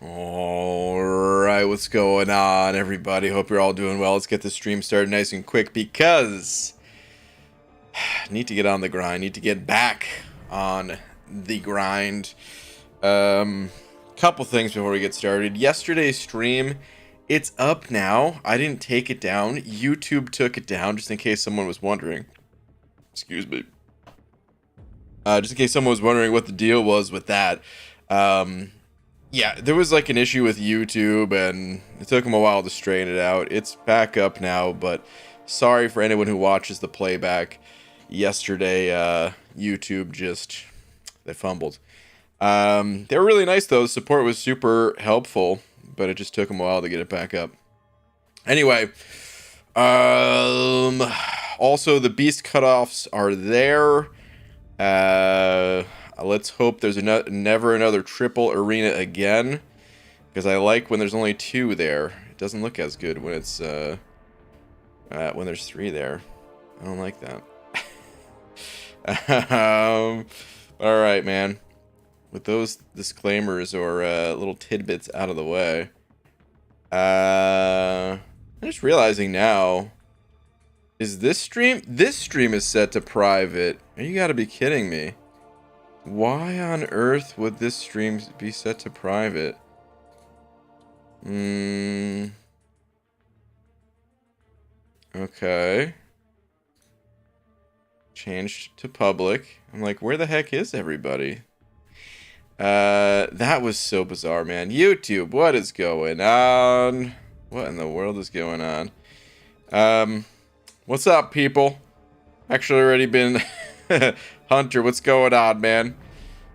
Alright, what's going on, everybody? Hope you're all doing well. Let's get this stream started nice and quick because I need to get on the grind. Need to get back on the grind. Couple things before we get started. Yesterday's stream, it's up now. I didn't take it down. YouTube took it down, just in case someone was wondering. Excuse me. Just in case someone was wondering what the deal was with that. Yeah, there was like an issue with YouTube and it took them a while to straighten it out. It's back up now, but sorry for anyone who watches the playback. Yesterday, YouTube just, they fumbled. They were really nice though. The support was super helpful, but it just took them a while to get it back up. Anyway, also the beast cutoffs are there. Let's hope there's never another triple arena again, because I like when there's only 2 there. It doesn't look as good when it's when there's 3 there. I don't like that. All right, man. With those disclaimers or little tidbits out of the way, I'm just realizing now. Is this stream? This stream is set to private. You gotta be kidding me. Why on earth would this stream be set to private? Okay. Changed to public. I'm like, where the heck is everybody? That was so bizarre, man. YouTube, what is going on? What in the world is going on? What's up, people? Actually already been... Hunter, what's going on, man?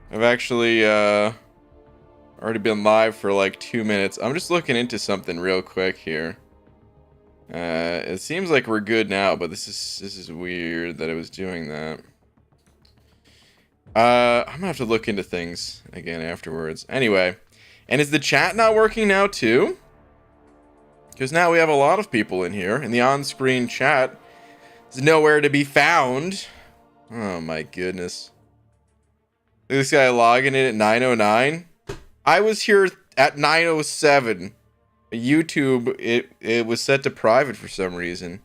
I've actually, already been live for like 2 minutes. I'm just looking into something real quick here. It seems like we're good now, but this is weird that it was doing that. I'm gonna have to look into things again afterwards. Anyway, and is the chat not working now too? Because now we have a lot of people in here, and the on-screen chat is nowhere to be found. Oh my goodness. This guy logging in at 9:09. I was here at 9:07. YouTube, it was set to private for some reason.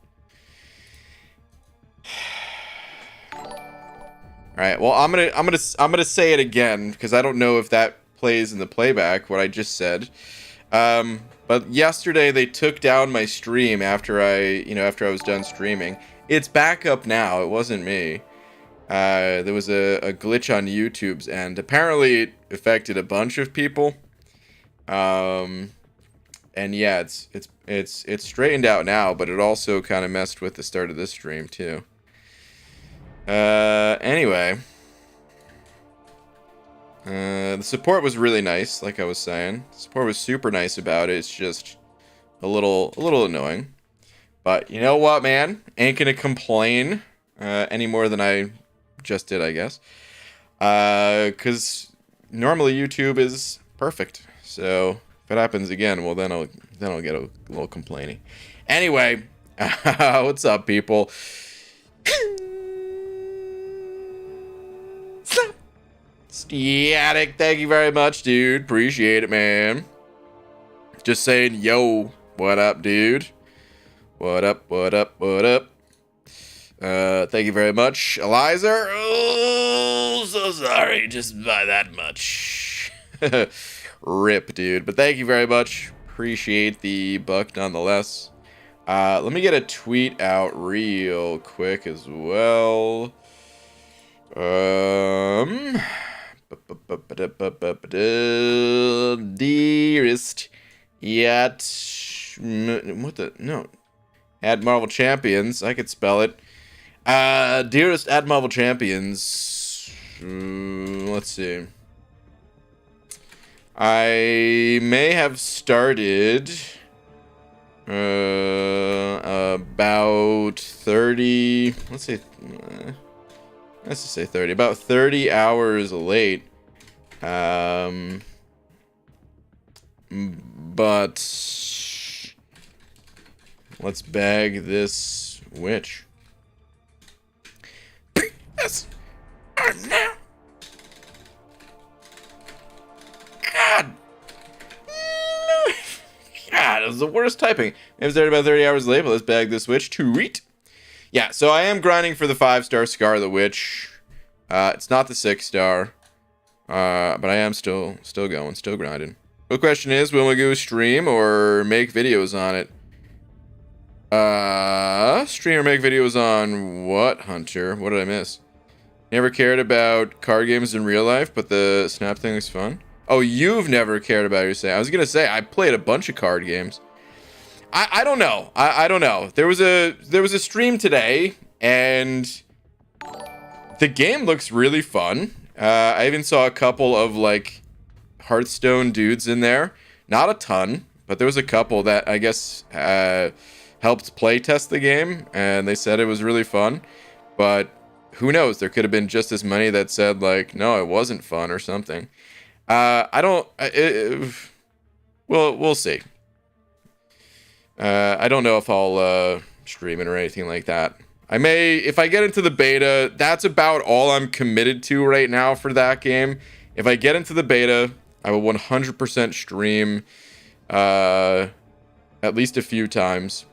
Alright, well I'm gonna say it again, because I don't know if that plays in the playback, what I just said. But yesterday they took down my stream after I was done streaming. It's back up now, it wasn't me. There was a glitch on YouTube's end. Apparently it affected a bunch of people. And yeah, it's straightened out now, but it also kind of messed with the start of this stream too. Anyway. The support was really nice, like I was saying. The support was super nice about it. It's just a little annoying. But you know what, man? Ain't gonna complain any more than I just did, I guess. Because normally YouTube is perfect. So if it happens again, well then I'll get a little complaining. Anyway, what's up, people? Static, thank you very much, dude. Appreciate it, man. Just saying, yo, what up, dude? What up, what up, what up? Thank you very much, Eliza. Oh, so sorry, just by that much. Rip, dude. But thank you very much. Appreciate the buck nonetheless. Let me get a tweet out real quick as well. Dearest yet, what the, no, at Marvel Champions, I could spell it. Dearest at Marvel Champions, let's see. I may have started about 30, let's just say 30, about 30 hours late. But let's bag this witch. Yes, now. God, was the worst typing. It was there about 30 hours late, but let's bag this Switch. Tweet. Yeah, so I am grinding for the 5-star Scarlet Witch. It's not the 6-star. But I am still going, still grinding. The question is, will we go stream or make videos on it? Stream or make videos on what, Hunter? What did I miss? Never cared about card games in real life, but the Snap thing is fun. Oh, you've never cared about it, you're saying. I was gonna say, I played a bunch of card games. I don't know. I don't know. There was a stream today, and the game looks really fun. I even saw a couple of, like, Hearthstone dudes in there. Not a ton, but there was a couple that, I guess, helped play test the game, and they said it was really fun. But who knows? There could have been just as many that said, like, no, it wasn't fun or something. We'll see. I don't know if I'll stream it or anything like that. I may, if I get into the beta, that's about all I'm committed to right now for that game. If I get into the beta, I will 100% stream at least a few times.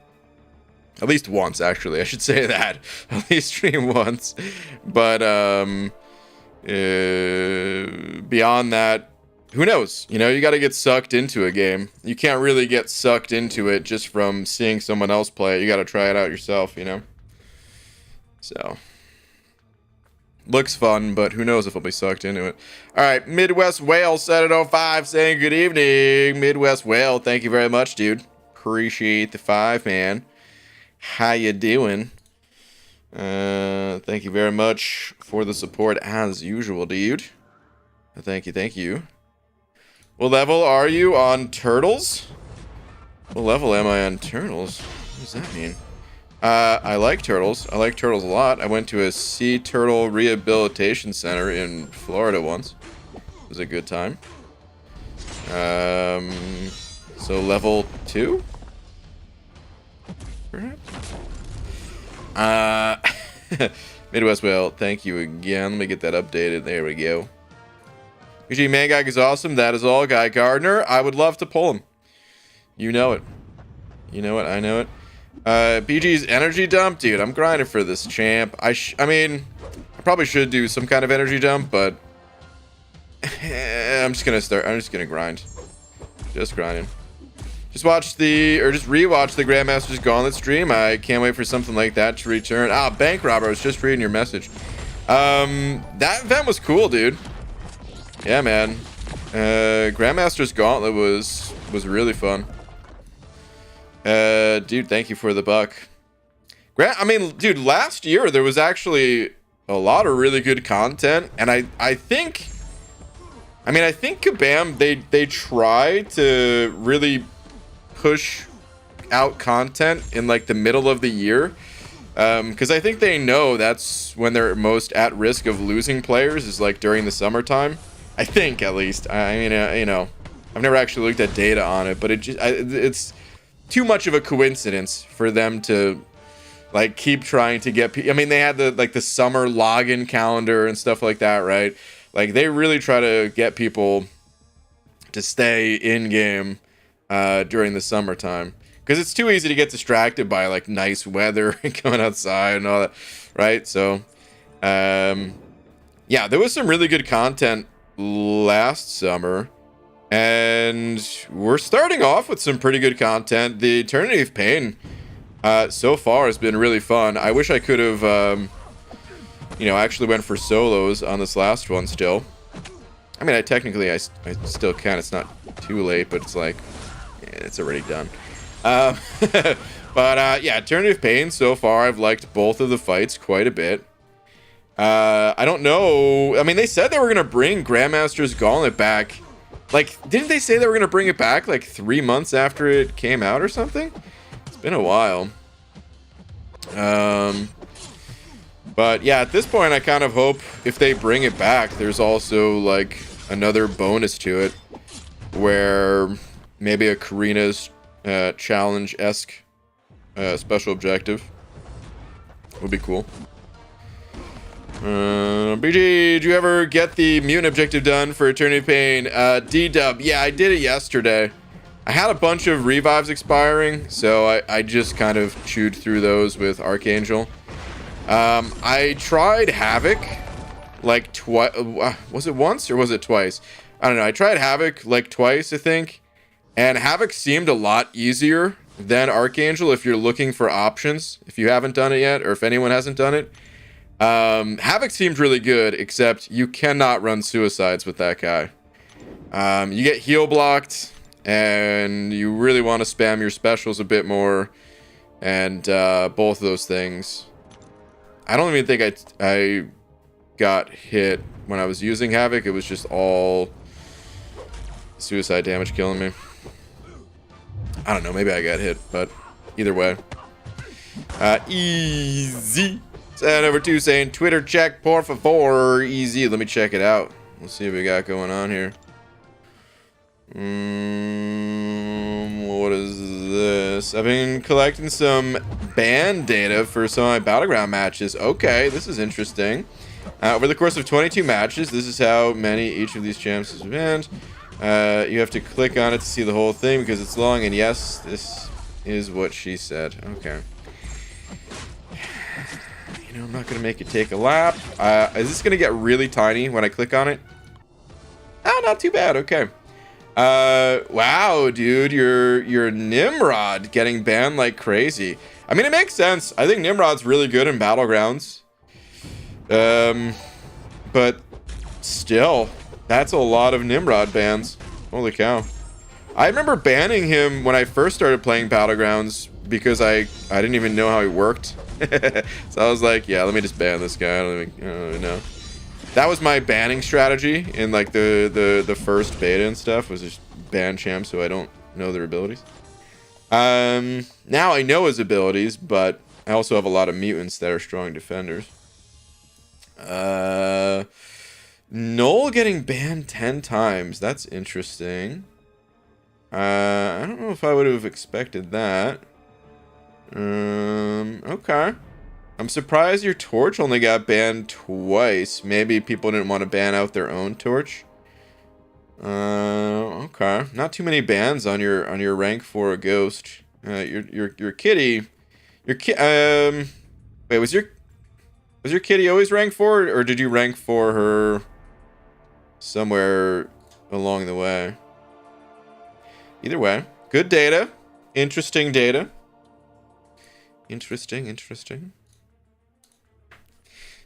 At least once, actually. I should say that. At least stream once. But beyond that, who knows? You know, you got to get sucked into a game. You can't really get sucked into it just from seeing someone else play it. You got to try it out yourself, you know? So, looks fun, but who knows if I'll be sucked into it. All right, Midwest Whale 705 saying good evening. Midwest Whale, thank you very much, dude. Appreciate the 5, man. How you doing? Thank you very much for the support as usual, dude. Thank you, thank you. What level are you on Turtles? What level am I on Turtles? What does that mean? I like turtles. I like turtles a lot. I went to a sea turtle rehabilitation center in Florida once. It was a good time. So level 2? Perhaps? Midwest Whale, thank you again. Let me get that updated. There we go. UG Mangak is awesome. That is all. Guy Gardner, I would love to pull him. You know it. You know it. I know it. BG's energy dump, dude. I'm grinding for this champ. I mean, I probably should do some kind of energy dump, but I'm just gonna grind. Just grinding. Just rewatch the Grandmaster's Gauntlet stream. I can't wait for something like that to return. Ah, Bank Robber. I was just reading your message. That event was cool, dude. Yeah, man. Grandmaster's Gauntlet was really fun. Dude, thank you for the buck. I mean, dude, last year there was actually a lot of really good content, and I think Kabam, they try to really push out content in like the middle of the year, because I think they know that's when they're most at risk of losing players, is like during the summertime. I think, at least. I mean, you know, I've never actually looked at data on it, but it's too much of a coincidence for them to like keep trying to get I mean, they had the summer login calendar and stuff like that, right? Like, they really try to get people to stay in game during the summertime, because it's too easy to get distracted by like nice weather and going outside and all that, right? So yeah, there was some really good content last summer, and we're starting off with some pretty good content. The Eternity of Pain so far has been really fun. I wish I could have you know, actually went for solos on this last one still. I mean, I still can. It's not too late, but it's like, yeah, it's already done. But yeah, Eternity of Pain so far, I've liked both of the fights quite a bit. I don't know. I mean, they said they were gonna bring Grandmaster's Gauntlet back. Like, didn't they say they were gonna bring it back like 3 months after it came out or something? It's been a while. But yeah, at this point, I kind of hope if they bring it back, there's also like another bonus to it, where maybe a Karina's challenge-esque special objective would be cool. BG, did you ever get the mutant objective done for Eternity of Pain? D-Dub, yeah, I did it yesterday. I had a bunch of revives expiring, so I just kind of chewed through those with Archangel. I tried Havoc like twice. Was it once or was it twice? I don't know. I tried Havoc like twice, I think. And Havoc seemed a lot easier than Archangel if you're looking for options. If you haven't done it yet, or if anyone hasn't done it. Havoc seemed really good, except you cannot run suicides with that guy. You get heal blocked, and you really want to spam your specials a bit more. And both of those things. I don't even think I got hit when I was using Havoc. It was just all suicide damage killing me. I don't know, maybe I got hit, but either way. Easy. Send over to saying Twitter check por favor. Easy. Let me check it out. Let's see what we got going on here. What is this? I've been collecting some ban data for some of my Battleground matches. Okay, this is interesting. Over the course of 22 matches, this is how many each of these champs has banned. You have to click on it to see the whole thing because it's long, and yes, this is what she said. Okay. You know, I'm not going to make it take a lap. Is this going to get really tiny when I click on it? Oh, not too bad. Okay. Wow, dude, you're Nimrod getting banned like crazy. I mean, it makes sense. I think Nimrod's really good in Battlegrounds. But still, that's a lot of Nimrod bans. Holy cow. I remember banning him when I first started playing Battlegrounds because I didn't even know how he worked. So I was like, yeah, let me just ban this guy. I don't even know. That was my banning strategy in like the first beta and stuff, was just ban champs so I don't know their abilities. Now I know his abilities, but I also have a lot of mutants that are strong defenders. Null getting banned 10 times. That's interesting. I don't know if I would have expected that. Okay. I'm surprised your torch only got banned twice. Maybe people didn't want to ban out their own torch. Okay. Not too many bans on your rank 4 ghost. Your kitty. Wait, was your kitty always rank 4, or did you rank 4 her somewhere along the way? Either way, good data. Interesting data. Interesting.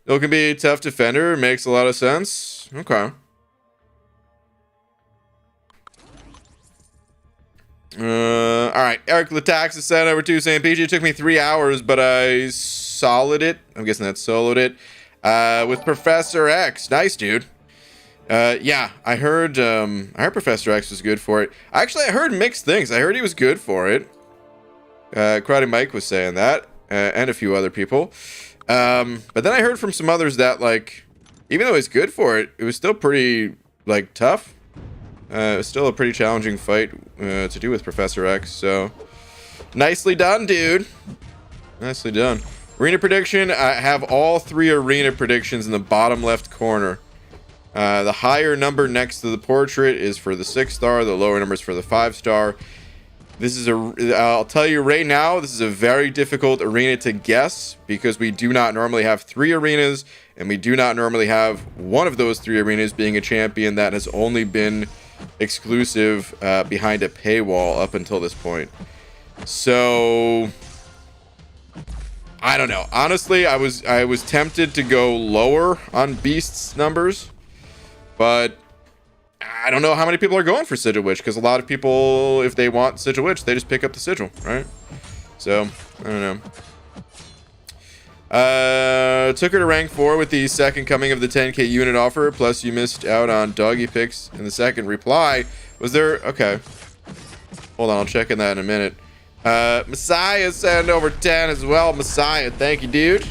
It can be a tough defender. Makes a lot of sense. Okay. Alright. Eric Latax sent over to saying, PG, it took me 3 hours, but I solid it. I'm guessing that soloed it. With Professor X. Nice, dude. Yeah, I heard Professor X was good for it. Actually, I heard mixed things. I heard he was good for it. Karate Mike was saying that, and a few other people. But then I heard from some others that, like, even though he's good for it, it was still pretty, like, tough. It was still a pretty challenging fight to do with Professor X, so nicely done, dude. Nicely done. Arena prediction, I have all 3 arena predictions in the bottom left corner. The higher number next to the portrait is for the 6-star, the lower number is for the 5-star. This is I'll tell you right now, this is a very difficult arena to guess because we do not normally have 3 arenas, and we do not normally have one of those 3 arenas being a champion that has only been exclusive behind a paywall up until this point. So I don't know. Honestly, I was tempted to go lower on Beast's numbers, but I don't know how many people are going for Sigil Witch, because a lot of people, if they want Sigil Witch, they just pick up the Sigil, right? So, I don't know. Took her to rank 4 with the second coming of the 10k unit offer, plus you missed out on doggy picks in the second reply. Was there... Okay. Hold on, I'll check in that in a minute. Messiah sent over 10 as well. Messiah, thank you, dude.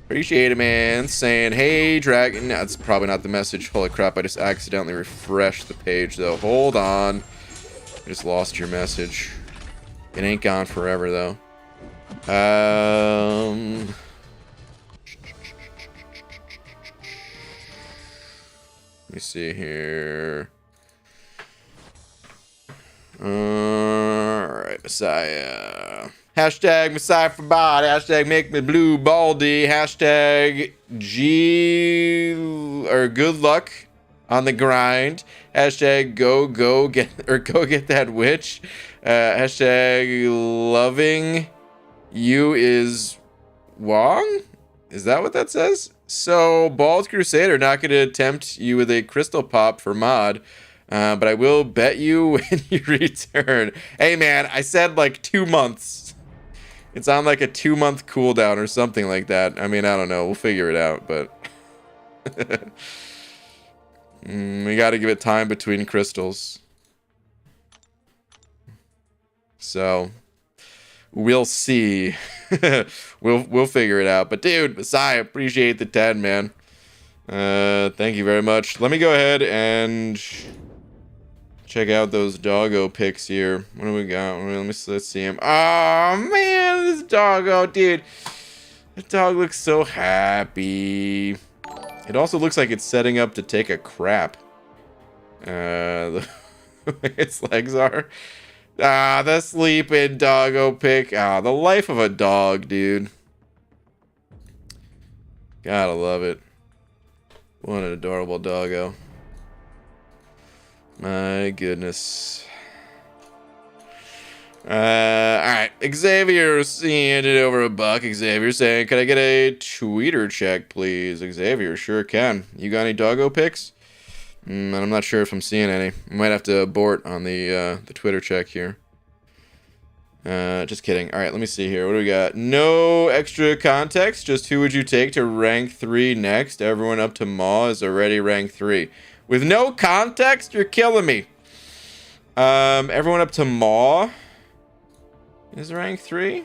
Appreciate it, man. Saying, hey, Dragon. That's probably not the message. Holy crap, I just accidentally refreshed the page, though. Hold on. I just lost your message. It ain't gone forever, though. Let me see here. Alright, Messiah. Hashtag Messiah for bot. Hashtag make me blue baldy. Hashtag G or good luck on the grind. Hashtag go get that witch. Hashtag loving you is Wong? Is that what that says? So, Bald Crusader not going to tempt you with a crystal pop for mod, but I will bet you when you return. Hey, man, I said like 2 months. It's on like a 2-month cooldown or something like that. I mean, I don't know. We'll figure it out, but we got to give it time between crystals. So we'll see. we'll figure it out. But dude, Messiah, appreciate the 10, man. Thank you very much. Let me go ahead and check out those doggo pics here. What do we got? Let's see him. Oh man, this doggo, dude. The dog looks so happy. It also looks like it's setting up to take a crap. The way its legs are. Ah, the sleeping doggo pic. Ah, the life of a dog, dude. Gotta love it. What an adorable doggo. My goodness. Alright. Xavier handed over $1. Xavier saying, can I get a tweeter check, please? Xavier, sure can. You got any doggo pics? I'm not sure if I'm seeing any. I might have to abort on the Twitter check here. Just kidding. Alright, let me see here. What do we got? No extra context. Just who would you take to rank 3 next? Everyone up to Maw is already rank 3. With no context? You're killing me. Everyone up to Maw is rank 3?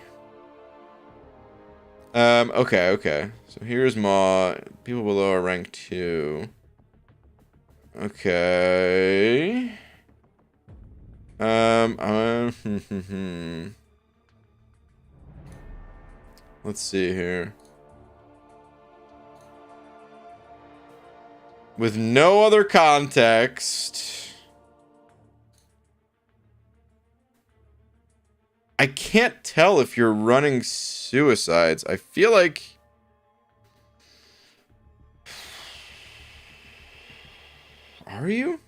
Okay. So here's Maw. People below are rank 2. Okay. Let's see here. With no other context, I can't tell if you're running suicides. I feel like are you?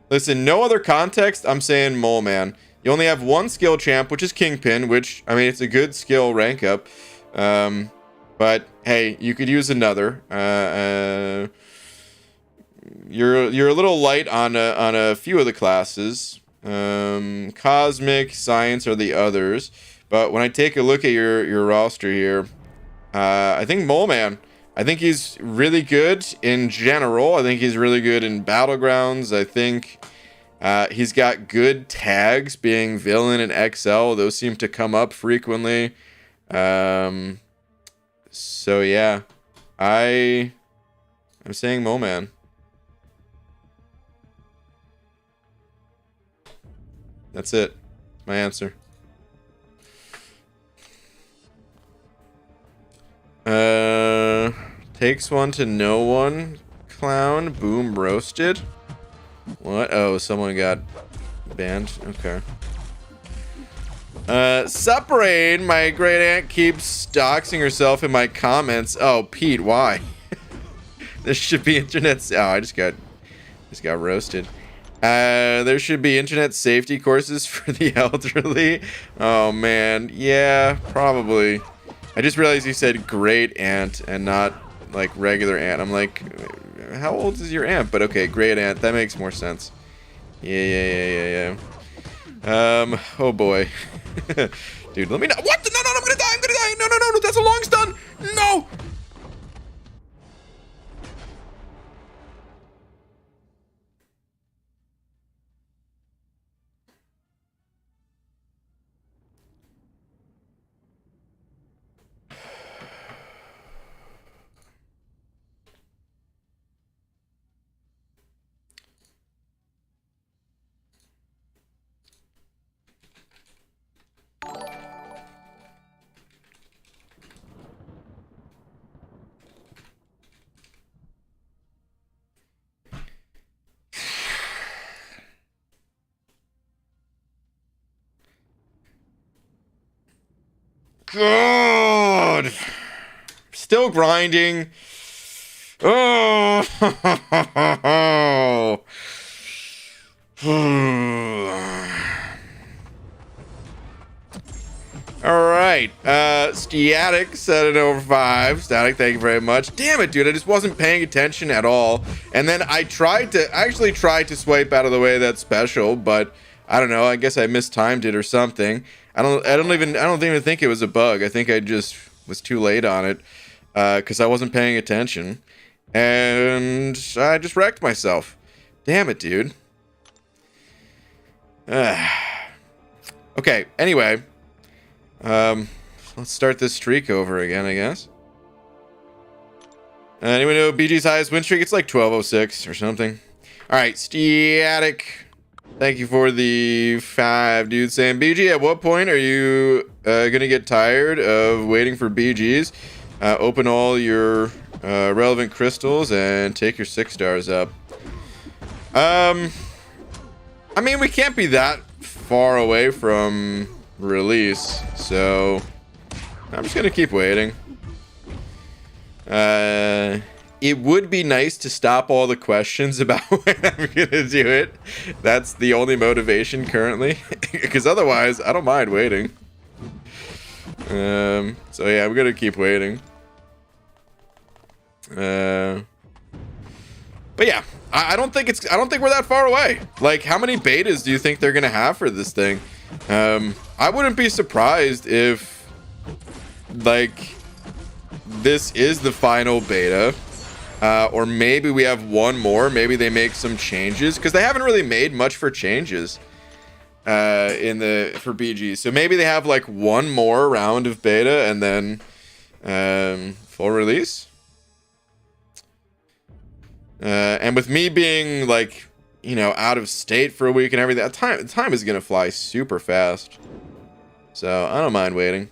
Listen, no other context. I'm saying Mole Man. You only have one skill champ, which is Kingpin, which, I mean, it's a good skill rank up. But, hey, you could use another. You're a little light on a few of the classes. Cosmic, Science are the others. But when I take a look at your roster here, I think Mole Man. I think he's really good in general. I think he's really good in Battlegrounds. I think he's got good tags being Villain and XL. Those seem to come up frequently. So yeah. I'm saying Mole Man. That's it. My answer. Takes one to no one. Clown. Boom. Roasted. What? Oh, someone got banned. Okay. Separate. My great aunt keeps doxing herself in my comments. Oh, Pete, why? This should be internet. Oh, I just got roasted. There should be internet safety courses for the elderly. Oh man, yeah, probably. I just realized you said great aunt and not like regular aunt. I'm like, how old is your aunt? But okay, great aunt. That makes more sense. Yeah. Oh boy. Dude, let me know. What? No, I'm gonna die. No, that's a long stun. No. God. Still grinding. Oh. Alright, Static set it over 5. Static, thank you very much. Damn it, dude, I just wasn't paying attention at all. And then I actually tried to swipe out of the way that special, but I don't know, I guess I mistimed it or something. I don't even think it was a bug. I think I just was too late on it, because I wasn't paying attention. And I just wrecked myself. Damn it, dude. Okay, anyway. Let's start this streak over again, I guess. Anyone know BG's highest win streak? It's like 1206 or something. Alright, Static. Thank you for the 5, dude. Saying, BG, at what point are you gonna get tired of waiting for BGs? Open all your relevant crystals and take your 6 stars up. I mean, we can't be that far away from release, so I'm just gonna keep waiting. It would be nice to stop all the questions about when I'm gonna do it. That's the only motivation currently, because otherwise I don't mind waiting. So yeah, I'm gonna keep waiting. But yeah, I don't think we're that far away. Like, how many betas do you think they're gonna have for this thing? I wouldn't be surprised if, like, this is the final beta, or maybe we have one more. Maybe they make some changes, because they haven't really made much for changes for BG. So maybe they have like one more round of beta and then full release. And with me being, like, you know, out of state for a week and everything, time is gonna fly super fast. So I don't mind waiting.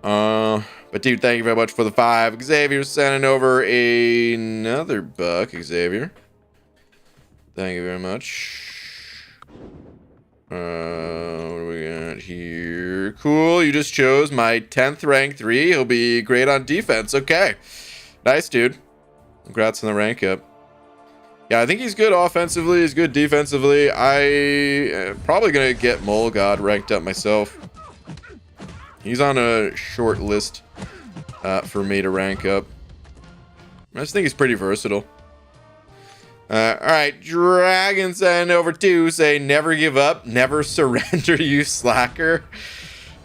But dude, thank you very much for the 5. Xavier sending over another buck. Xavier, thank you very much. What do we got here? Cool. You just chose my 10th rank 3. He'll be great on defense. Okay. Nice, dude. Congrats on the rank up. Yeah, I think he's good offensively. He's good defensively. I probably gonna get Mole God ranked up myself. He's on a short list for me to rank up. I just think he's pretty versatile. Alright, Dragon send over 2, say never give up, never surrender, you slacker.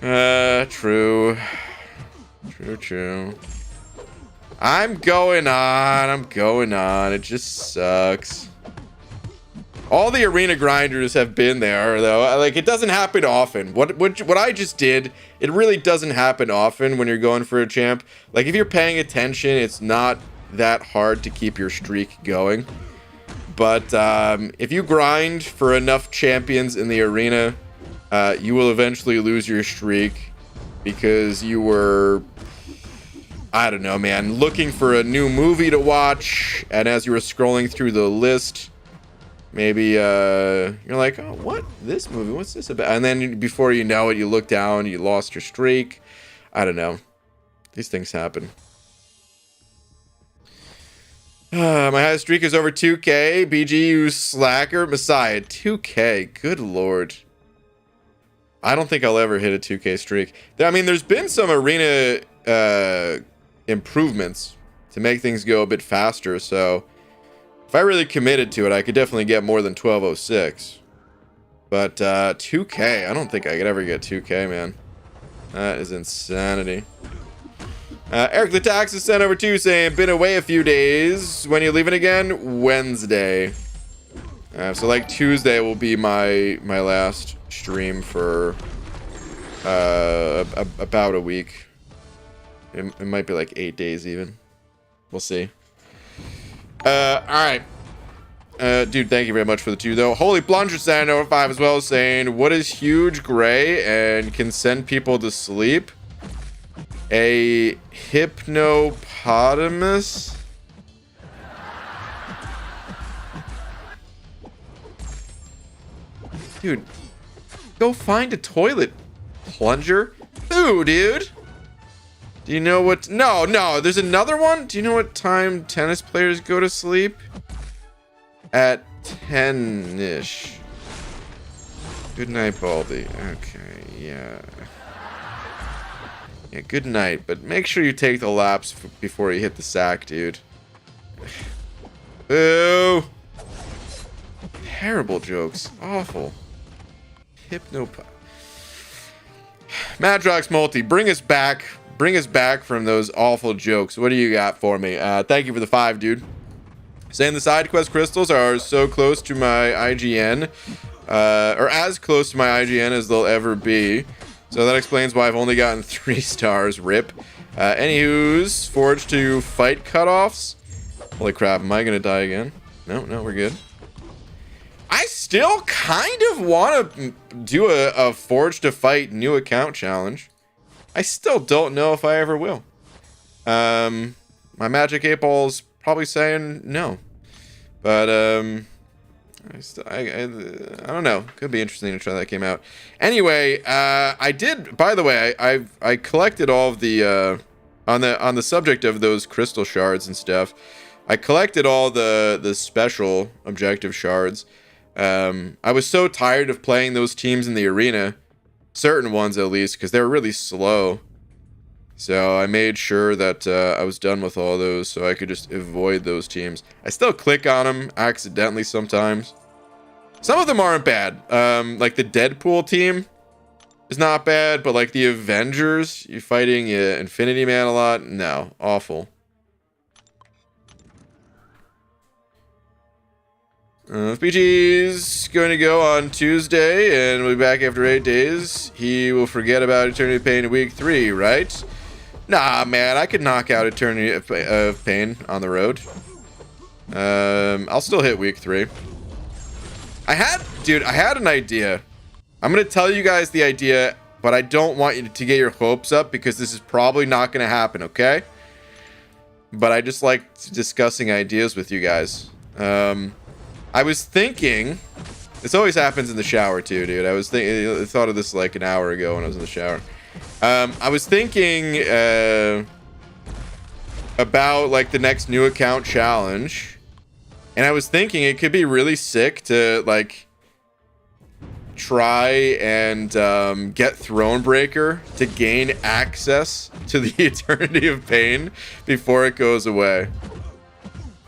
True. True. I'm going on. It just sucks. All the arena grinders have been there, though. Like, it doesn't happen often. What I just did, it really doesn't happen often when you're going for a champ. Like, if you're paying attention, it's not that hard to keep your streak going. But if you grind for enough champions in the arena, you will eventually lose your streak because you were, I don't know, man, looking for a new movie to watch, and as you were scrolling through the list, maybe you're like, oh, what? This movie? What's this about? And then before you know it, you look down, you lost your streak. I don't know. These things happen. My highest streak is over 2K. BG, you slacker. Messiah, 2K. Good lord. I don't think I'll ever hit a 2K streak. I mean, there's been some arena improvements to make things go a bit faster, so if I really committed to it, I could definitely get more than 1206. But 2K, I don't think I could ever get 2K, man. That is insanity. Eric the Tax is sent over 2, saying, been away a few days. When you leaving again? Wednesday. So like Tuesday will be my last stream for about a week. It might be like 8 days even. We'll see. Alright. Dude, thank you very much for the 2, though. Holy Plunger sent over 5 as well, saying, what is huge gray and can send people to sleep? A hippopotamus? Dude, go find a toilet. Plunger? Ooh, dude. Do you know what? No, there's another one. Do you know what time tennis players go to sleep? At 10-ish. Good night, Baldy. Okay, yeah. Yeah, good night, but make sure you take the laps before you hit the sack, dude. Ooh. Terrible jokes. Awful. Madrox Multi, bring us back. Bring us back from those awful jokes. What do you got for me? Thank you for the 5, dude. Saying the side quest crystals are so close to my IGN, or as close to my IGN as they'll ever be. So that explains why I've only gotten 3 stars. Rip. Anywho's forged to fight cutoffs. Holy crap! Am I gonna die again? No, we're good. I still kind of want to do a forge to fight new account challenge. I still don't know if I ever will. My Magic 8 Ball's probably saying no, but I don't know. Could be interesting to try that game out. Anyway, I did. By the way, I collected all of the on the subject of those crystal shards and stuff. I collected all the special objective shards. I was so tired of playing those teams in the arena, certain ones at least, because they were really slow. So I made sure that I was done with all those so I could just avoid those teams. I still click on them accidentally sometimes. Some of them aren't bad. Like the Deadpool team is not bad, but like the Avengers, you're fighting Infinity Man a lot. No, awful. BG's going to go on Tuesday and we'll be back after 8 days. He will forget about Eternity of Pain in week 3, right? Nah, man, I could knock out Eternity of Pain on the road. I'll still hit week 3. I had an idea. I'm going to tell you guys the idea, but I don't want you to get your hopes up because this is probably not going to happen, okay? But I just like discussing ideas with you guys. I was thinking, this always happens in the shower too, dude. I thought of this like an hour ago when I was in the shower. I was thinking about like the next new account challenge, and I was thinking it could be really sick to like try and get Thronebreaker to gain access to the Eternity of Pain before it goes away.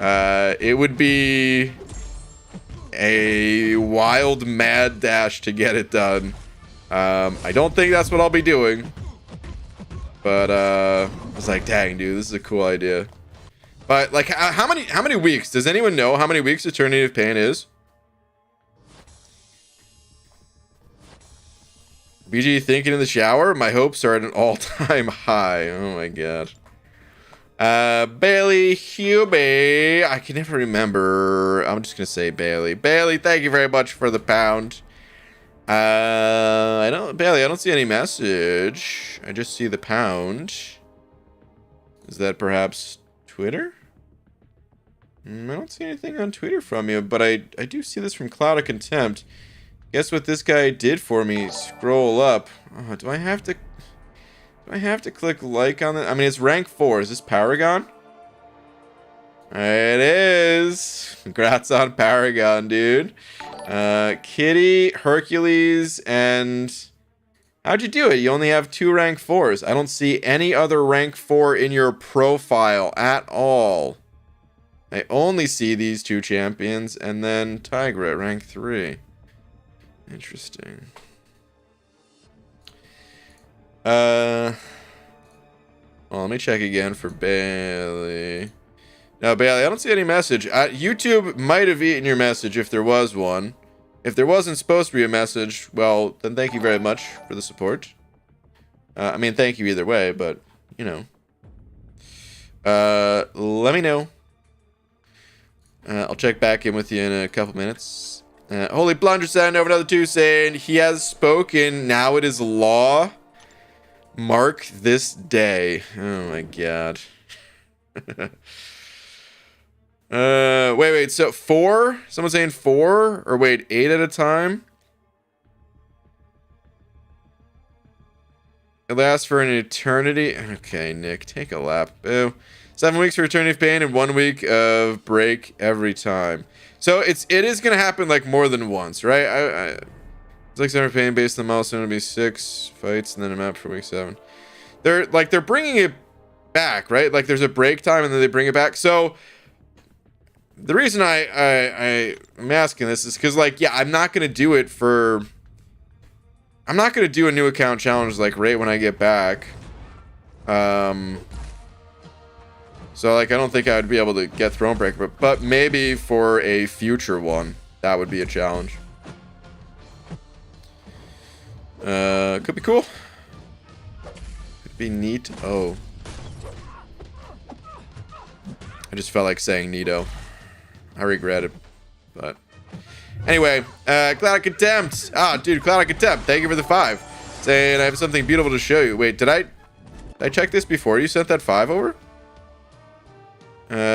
It would be a wild mad dash to get it done. I don't think that's what I'll be doing, but I was like, dang, dude, this is a cool idea. But like, how many weeks? Does anyone know how many weeks Eternity of Pain is? BG thinking in the shower. My hopes are at an all-time high. Oh my god. Bailey Hubie. I can never remember. I'm just gonna say Bailey. Bailey, thank you very much for the pound. Bailey, I don't see any message. I just see the pound. Is that perhaps Twitter? I don't see anything on Twitter from you, but I do see this from Cloud of Contempt. Guess what this guy did for me? Scroll up. Oh, do I have to click like on it? I mean, it's rank 4. Is this Paragon? It is. Congrats on Paragon, dude. Kitty, Hercules, and how'd you do it? You only have 2 rank 4s. I don't see any other rank 4 in your profile at all. I only see these 2 champions and then Tigra, rank 3. Interesting. Well, let me check again for Bailey. No, Bailey, I don't see any message. YouTube might have eaten your message if there was one. If there wasn't supposed to be a message, well, then thank you very much for the support. I mean, thank you either way, but, you know. Let me know. I'll check back in with you in a couple minutes. Holy Blunder sent over another 2 saying, he has spoken, now it is law. Mark this day. Oh my god. Wait, so 4? Someone's saying 4? Or wait, 8 at a time? It lasts for an eternity. Okay, Nick, take a lap. Boo. 7 weeks for eternity of pain and 1 week of break every time. So it is gonna happen like more than once, right? It's like 7 pain based on the milestone. It'll be 6 fights and then a map for week 7. They're bringing it back, right? Like there's a break time and then they bring it back. So the reason I'm asking this is because, like, yeah, I'm not gonna do it for. I'm not gonna do a new account challenge like right when I get back. So like I don't think I would be able to get Thronebreaker, but maybe for a future one that would be a challenge. Could be cool. Could be neat. Oh, I just felt like saying neato. I regret it, but anyway, Cloud of Contempt. Ah, dude, Cloud of Contempt. Thank you for the 5. Saying I have something beautiful to show you. Wait, did I check this before you sent that 5 over?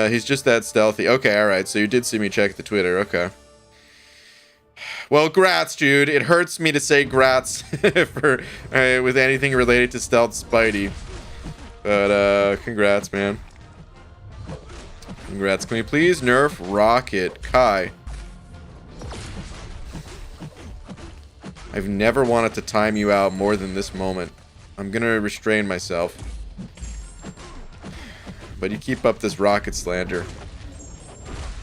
He's just that stealthy. Okay, all right. So you did see me check the Twitter. Okay. Well, grats, dude. It hurts me to say grats for with anything related to Stealth Spidey, but congrats, man. Congrats. Can we please nerf Rocket Kai? I've never wanted to time you out more than this moment. I'm gonna restrain myself. But you keep up this rocket slander,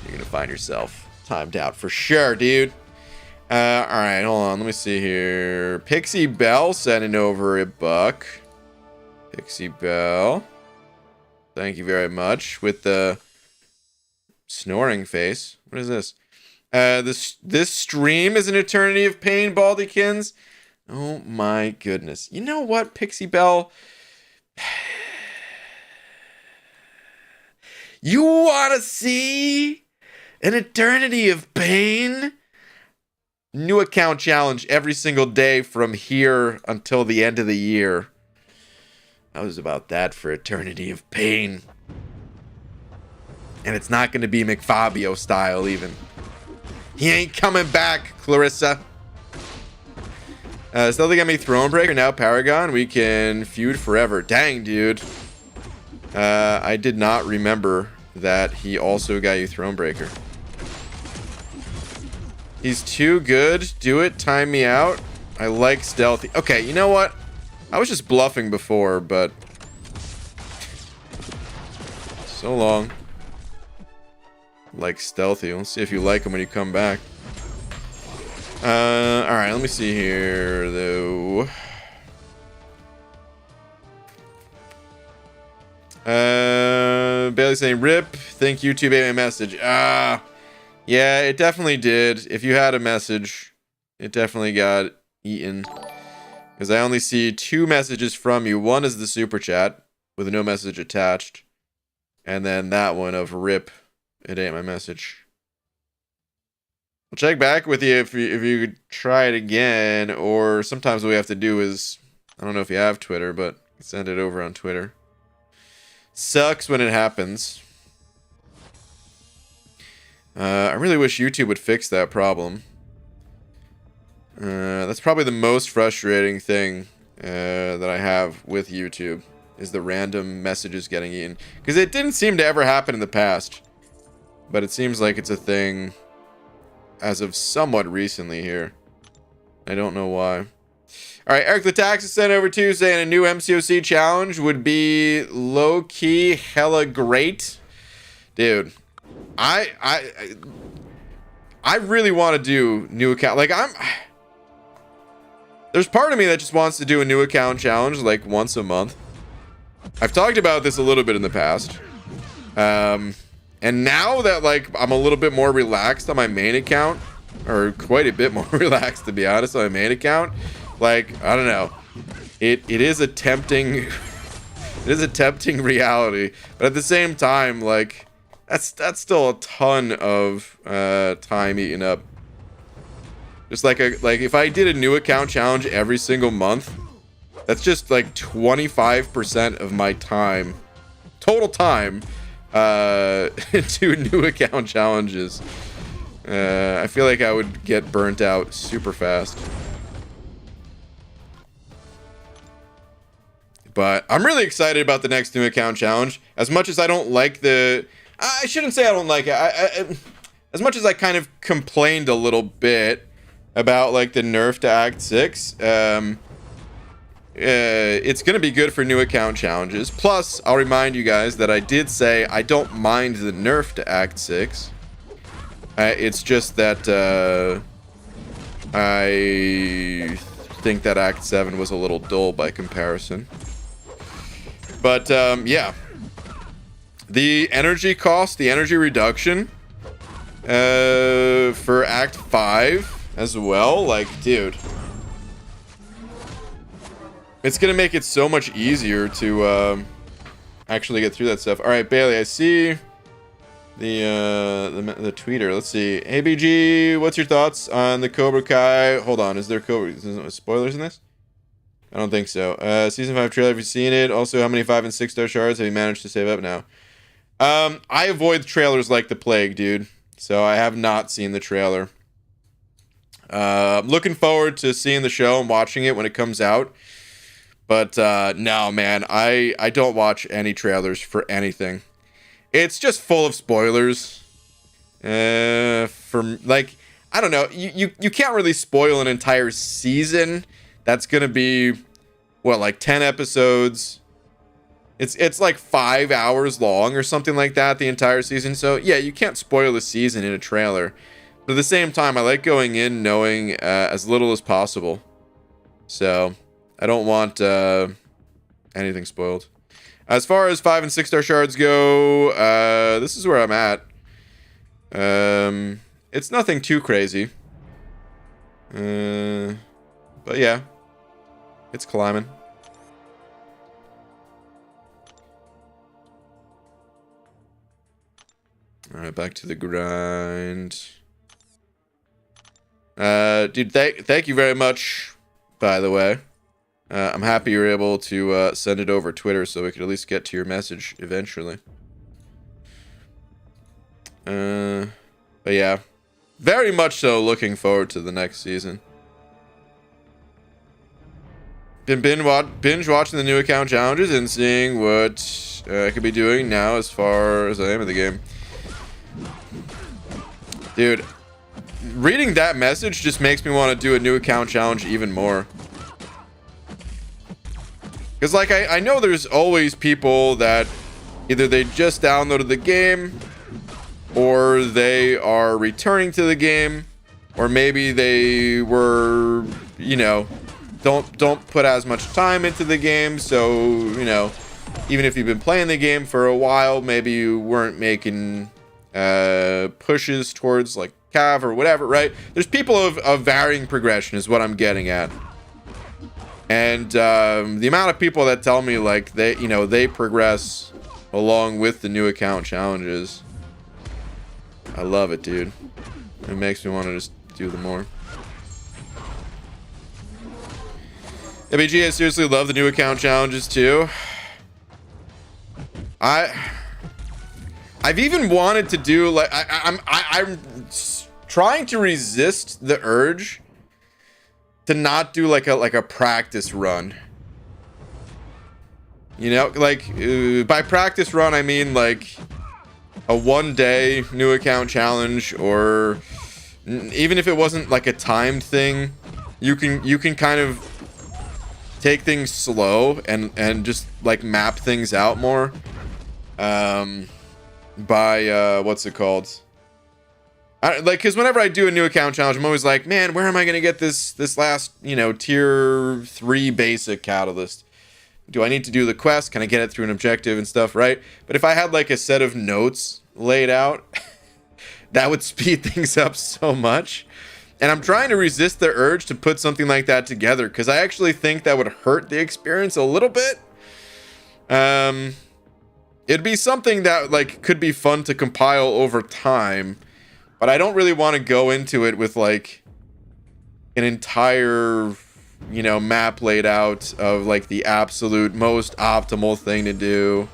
you're gonna find yourself timed out for sure, dude. Alright, hold on. Let me see here. Pixie Bell sending over a buck. Pixie Bell. Thank you very much. With the snoring face. What is this? This stream is an eternity of pain, Baldykins. Oh my goodness. You know what, Pixie Bell? You want to see an eternity of pain? New account challenge every single day from here until the end of the year. I was about that for eternity of pain. And it's not going to be McFabio style even. He ain't coming back, Clarissa. Still got me Thronebreaker, now Paragon. We can feud forever. Dang, dude. I did not remember that he also got you Thronebreaker. He's too good. Do it. Time me out. I like stealthy. Okay, you know what? I was just bluffing before, but... So long. Like stealthy. Let's see if you like him when you come back. Alright, let me see here, though. Bailey saying, RIP. Thank you, YouTube ate my message. Yeah, it definitely did. If you had a message, it definitely got eaten. Because I only see 2 messages from you. One is the super chat with no message attached. And then that one of RIP. It ain't my message. I'll check back with you if you could try it again. Or sometimes what we have to do is, I don't know if you have Twitter, but send it over on Twitter. Sucks when it happens. I really wish YouTube would fix that problem. That's probably the most frustrating thing that I have with YouTube, is the random messages getting eaten. Because it didn't seem to ever happen in the past. But it seems like it's a thing as of somewhat recently here. I don't know why. Alright, Eric the Tax is sent over too, saying a new MCOC challenge would be low-key hella great. Dude, I really want to do new account. Like, there's part of me that just wants to do a new account challenge like once a month. I've talked about this a little bit in the past. And now that, like, I'm a little bit more relaxed on my main account, or quite a bit more relaxed, to be honest, on my main account, like, I don't know. It is a tempting, it is a tempting reality, but at the same time, like, that's still a ton of time eaten up. Just like if I did a new account challenge every single month, that's just like 25% of my time, total time, to new account challenges. I feel like I would get burnt out super fast. But I'm really excited about the next new account challenge. As much as I don't like the... I shouldn't say I don't like it. As much as I kind of complained a little bit about like the nerf to Act 6, it's going to be good for new account challenges. Plus, I'll remind you guys that I did say I don't mind the nerf to Act 6. It's just that I think that Act 7 was a little dull by comparison. But yeah, the energy cost, the energy reduction for Act 5 as well, like, dude, it's gonna make it so much easier to actually get through that stuff. All right, Bailey, I see the tweeter. Let's see. Hey BG, what's your thoughts on the Cobra Kai? Hold on, is there spoilers in this? I don't think so. Season 5 trailer, have you seen it? Also, how many 5 and 6 star shards have you managed to save up now? I avoid trailers like the plague, dude. So I have not seen the trailer. I'm looking forward to seeing the show and watching it when it comes out. But no, man, I don't watch any trailers for anything. It's just full of spoilers. For like, I don't know, you can't really spoil an entire season. That's gonna be what, like 10 episodes. It's like 5 hours long or something like that, the entire season. So yeah, you can't spoil a season in a trailer. But at the same time, I like going in knowing as little as possible. So I don't want anything spoiled. As far as 5 and 6 star shards go, this is where I'm at. It's nothing too crazy. But yeah, it's climbing. All right, back to the grind. Dude, thank you very much, by the way. I'm happy you're able to send it over Twitter so we could at least get to your message eventually. But yeah, very much so looking forward to the next season. Been binge watching the new account challenges and seeing what I could be doing now as far as I am in the game. Dude, reading that message just makes me want to do a new account challenge even more. Because, like, I know there's always people that either they just downloaded the game, or they are returning to the game, or maybe they were, you know, don't put as much time into the game. So, you know, even if you've been playing the game for a while, maybe you weren't making pushes towards, like, Cav or whatever, right? There's people of varying progression is what I'm getting at. And the amount of people that tell me like they progress along with the new account challenges, I love it, dude. It makes me want to just do them more. ABG, I seriously love the new account challenges too. I've even wanted to do like I'm trying to resist the urge to not do like a practice run. You know, like by practice run I mean like a 1-day new account challenge, or even if it wasn't like a timed thing, you can kind of take things slow and just like map things out more. By what's it called? Like, because whenever I do a new account challenge, I'm always like, man, where am I gonna get this last, you know, tier 3 basic catalyst? Do I need to do the quest? Can I get it through an objective and stuff, right? But if I had like a set of notes laid out, that would speed things up so much. And I'm trying to resist the urge to put something like that together, because I actually think that would hurt the experience a little bit. It'd be something that like could be fun to compile over time, but I don't really want to go into it with like an entire, you know, map laid out of like the absolute most optimal thing to do.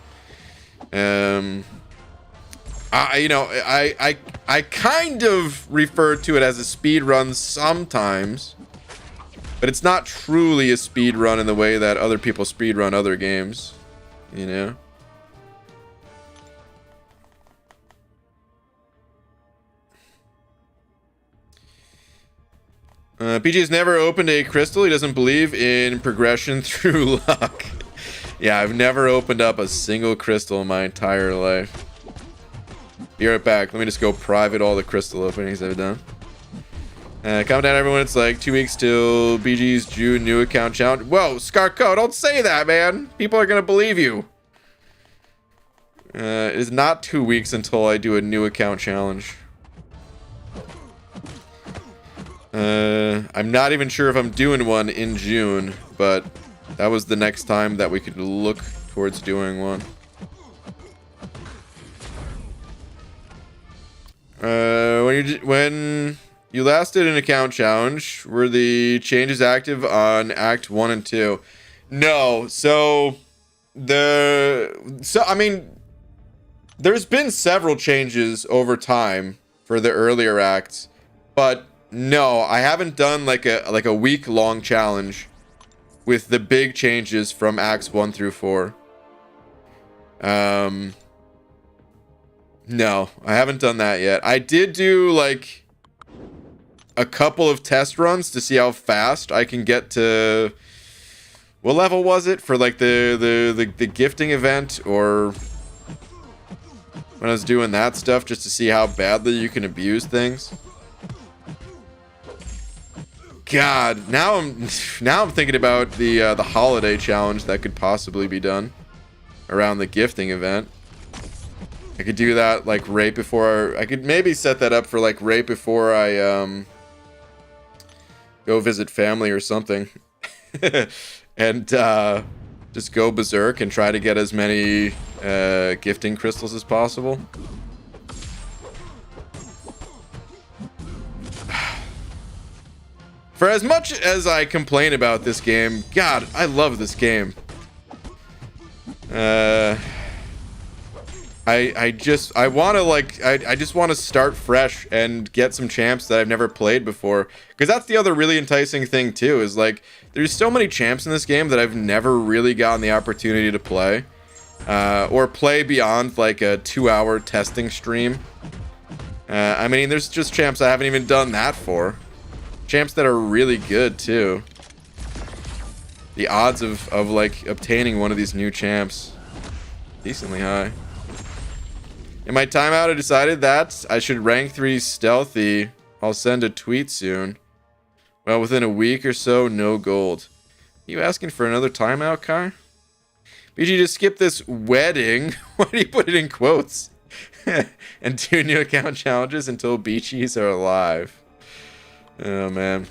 I kind of refer to it as a speed run sometimes, But it's not truly a speed run in the way that other people speed run other games, you know? PG has never opened a crystal. He doesn't believe in progression through luck. Yeah, I've never opened up a single crystal in my entire life. Be right back. Let me just go private all the crystal openings I've done. Calm down, everyone. It's like 2 weeks till BG's June new account challenge. Whoa, Scarco, don't say that, man. People are going to believe you. It is not 2 weeks until I do a new account challenge. I'm not even sure if I'm doing one in June, but that was the next time that we could look towards doing one. When you last did an account challenge, were the changes active on Act 1 and 2? No. I mean, there's been several changes over time for the earlier acts, but no, I haven't done like a week-long challenge with the big changes from Acts 1 through 4. No, I haven't done that yet. I did do like a couple of test runs to see how fast I can get to. What level was it for like the gifting event, or when I was doing that stuff just to see how badly you can abuse things? God, now I'm thinking about the holiday challenge that could possibly be done around the gifting event. I could do that like right before. I could maybe set that up for like right before I go visit family or something, and just go berserk and try to get as many gifting crystals as possible. For as much as I complain about this game, God, I love this game. I just want to start fresh and get some champs that I've never played before, because that's the other really enticing thing too, is like there's so many champs in this game that I've never really gotten the opportunity to play, or play beyond like a 2-hour testing stream. I mean, there's just champs I haven't even done that for. Champs that are really good too. The odds of like obtaining one of these new champs decently high. In my timeout, I decided that I should rank 3 stealthy. I'll send a tweet soon. Well, within a week or so, no gold. Are you asking for another timeout, Kai? BG, just skip this wedding. Why do you put it in quotes? And 2 new account challenges until beachies are alive. Oh, man.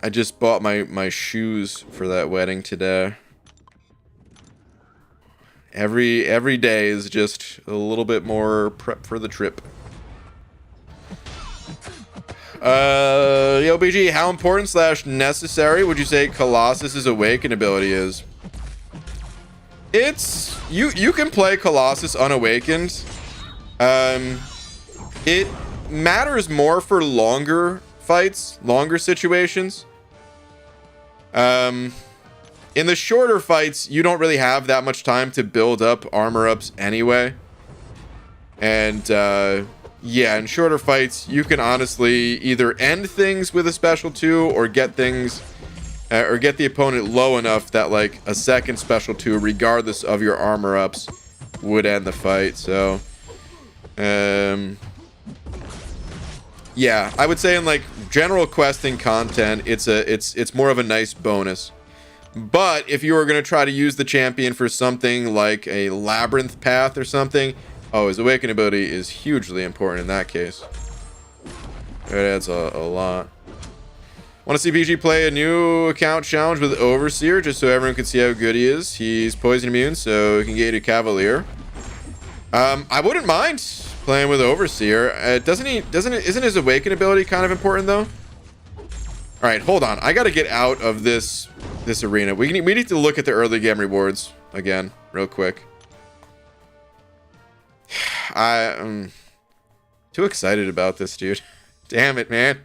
I just bought my shoes for that wedding today. Every day is just a little bit more prep for the trip. Yo, BG, how important / necessary would you say Colossus's Awaken ability is? It's you can play Colossus unawakened. It matters more for longer fights, longer situations. In the shorter fights, you don't really have that much time to build up armor ups anyway. And yeah, in shorter fights, you can honestly either end things with a special 2 or get things or get the opponent low enough that like a second special 2, regardless of your armor ups, would end the fight. So yeah, I would say in like general questing content, it's more of a nice bonus. But if you were going to try to use the champion for something like a labyrinth path or something, oh, his awaken ability is hugely important in that case. It adds a lot. Want to see BG play a new account challenge with Overseer, just so everyone can see how good he is. He's poison immune, so he can get a Cavalier. I wouldn't mind playing with Overseer. Isn't his awaken ability kind of important though? All right, hold on. I got to get out of this arena. We need to look at the early game rewards again, real quick. Too excited about this, dude. Damn it, man.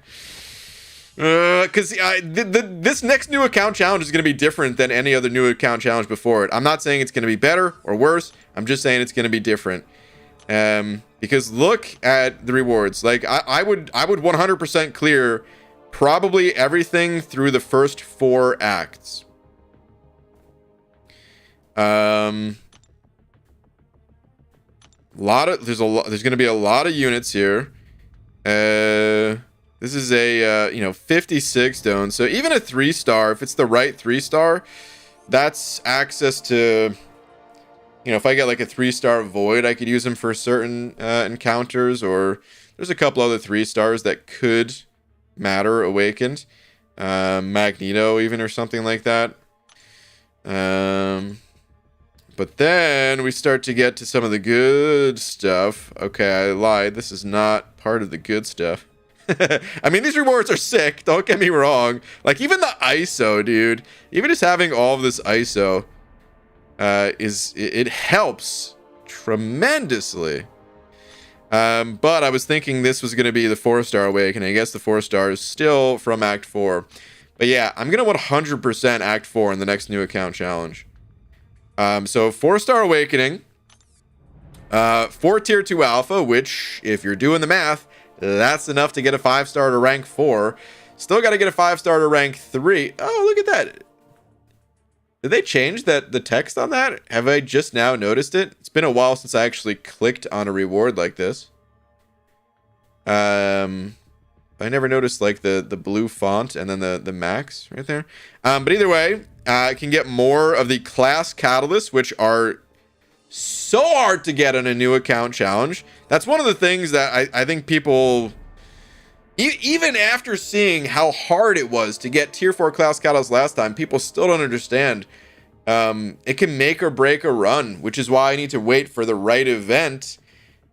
Because this next new account challenge is going to be different than any other new account challenge before it. I'm not saying it's going to be better or worse. I'm just saying it's going to be different. Because look at the rewards. Like I would 100% clear probably everything through the first 4 acts. There's going to be a lot of units here. This is a 56 stone. So even a 3-star, if it's the right 3-star, that's access to, if I get like a 3-star void, I could use them for certain encounters, or there's a couple other 3-stars that could matter awakened. Magneto even, or something like that. But then we start to get to some of the good stuff. Okay, I lied. This is not part of the good stuff. I mean, these rewards are sick. Don't get me wrong. Like, even the ISO, dude. Even just having all of this ISO it helps tremendously. But I was thinking this was going to be the 4-star awakening. I guess the 4-star is still from Act 4. But yeah, I'm going to 100% Act 4 in the next new account challenge. So 4-star awakening, 4 tier 2 alpha, which if you're doing the math, that's enough to get a 5-star to rank 4. Still got to get a 5-star to rank 3. Oh, look at that. Did they change the text on that? Have I just now noticed it? It's been a while since I actually clicked on a reward like this. I never noticed like the blue font and then the max right there. But either way, I can get more of the class catalysts, which are so hard to get on a new account challenge. That's one of the things that I think people, even after seeing how hard it was to get tier 4 class catalysts last time, people still don't understand. It can make or break a run, which is why I need to wait for the right event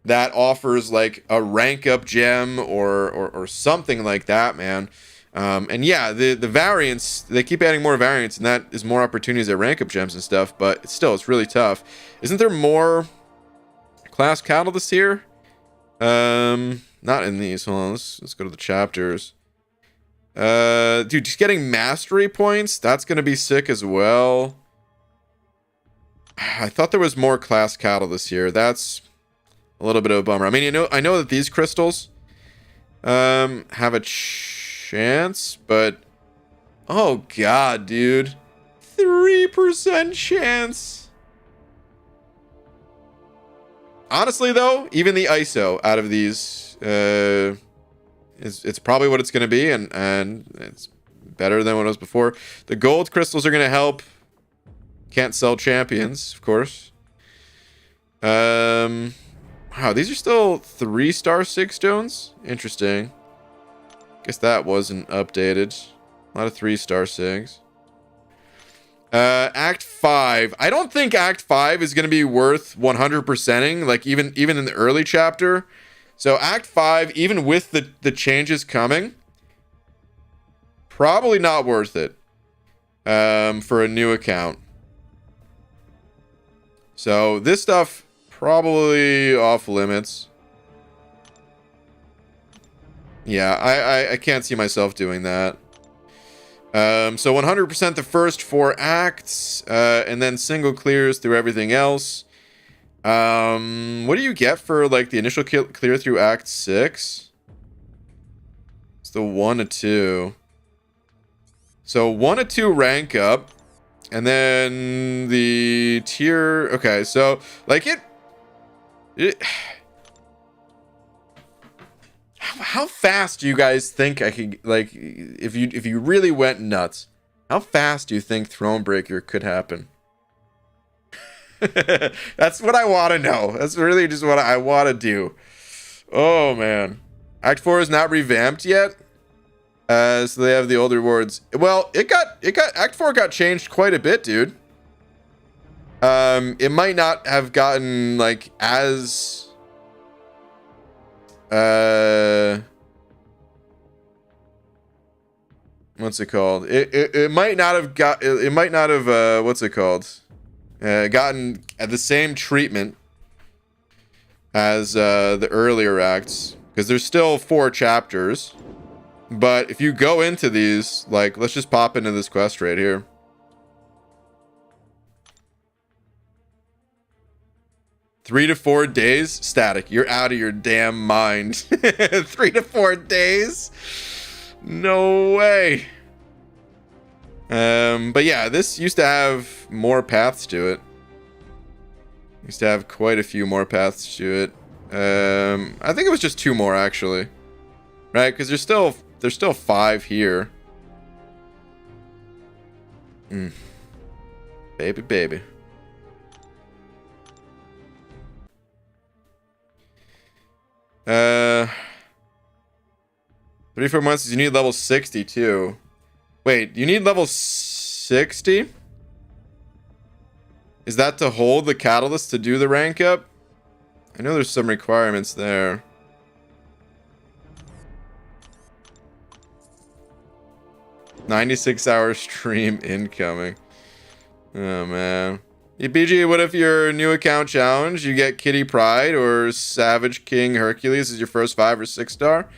that offers like a rank up gem or something like that, man. And yeah, the variants, they keep adding more variants, and that is more opportunities at rank up gems and stuff, but it's really tough. Isn't there more class catalysts here? Not in these. Hold on, let's go to the chapters. Dude, just getting mastery points, that's gonna be sick as well. I thought there was more class catalysts here. That's a little bit of a bummer. I mean, I know that these crystals have a chance, but oh god, dude, 3% chance. Honestly, though, even the ISO out of these it's probably what it's going to be, and it's better than what it was before. The gold crystals are going to help. Can't sell champions, of course. Wow, these are still 3-star 6 stones. Interesting. Guess that wasn't updated. A lot of 3-star 6. Act 5. I don't think Act 5 is going to be worth 100%ing, like even in the early chapter. So Act 5, even with the changes coming, probably not worth it for a new account. So this stuff probably off limits. Yeah, I can't see myself doing that. So 100% the first 4 acts, and then single clears through everything else. What do you get for like the initial clear through Act 6? It's the 1 to 2. So 1 to 2 rank up, and then the tier. Okay, so like it how fast do you guys think I could, like, if you really went nuts, how fast do you think Thronebreaker could happen? That's what I want to know. That's really just what I want to do. Oh man, Act 4 is not revamped yet, so they have the old rewards. Well, Act 4 got changed quite a bit, dude. It might not have gotten like as what's it called? It might not have got. It might not have. What's it called? Gotten the same treatment as the earlier acts. because there's still 4 chapters. But if you go into these, like, let's just pop into this quest right here. Three to 4 days? Static. You're out of your damn mind. 3 to 4 days? No way. But yeah, this used to have more paths to it. Used to have quite a few more paths to it. I think it was just 2 more actually. Right? Because there's still 5 here. Baby, baby. 34 months, you need level 62. Wait, you need level 60? Is that to hold the catalyst to do the rank up? I know there's some requirements there. "96-hour stream incoming." Oh, man. Yeah, BG, what if your new account challenge, you get Kitty Pride or Savage King Hercules as your first 5 or 6 star?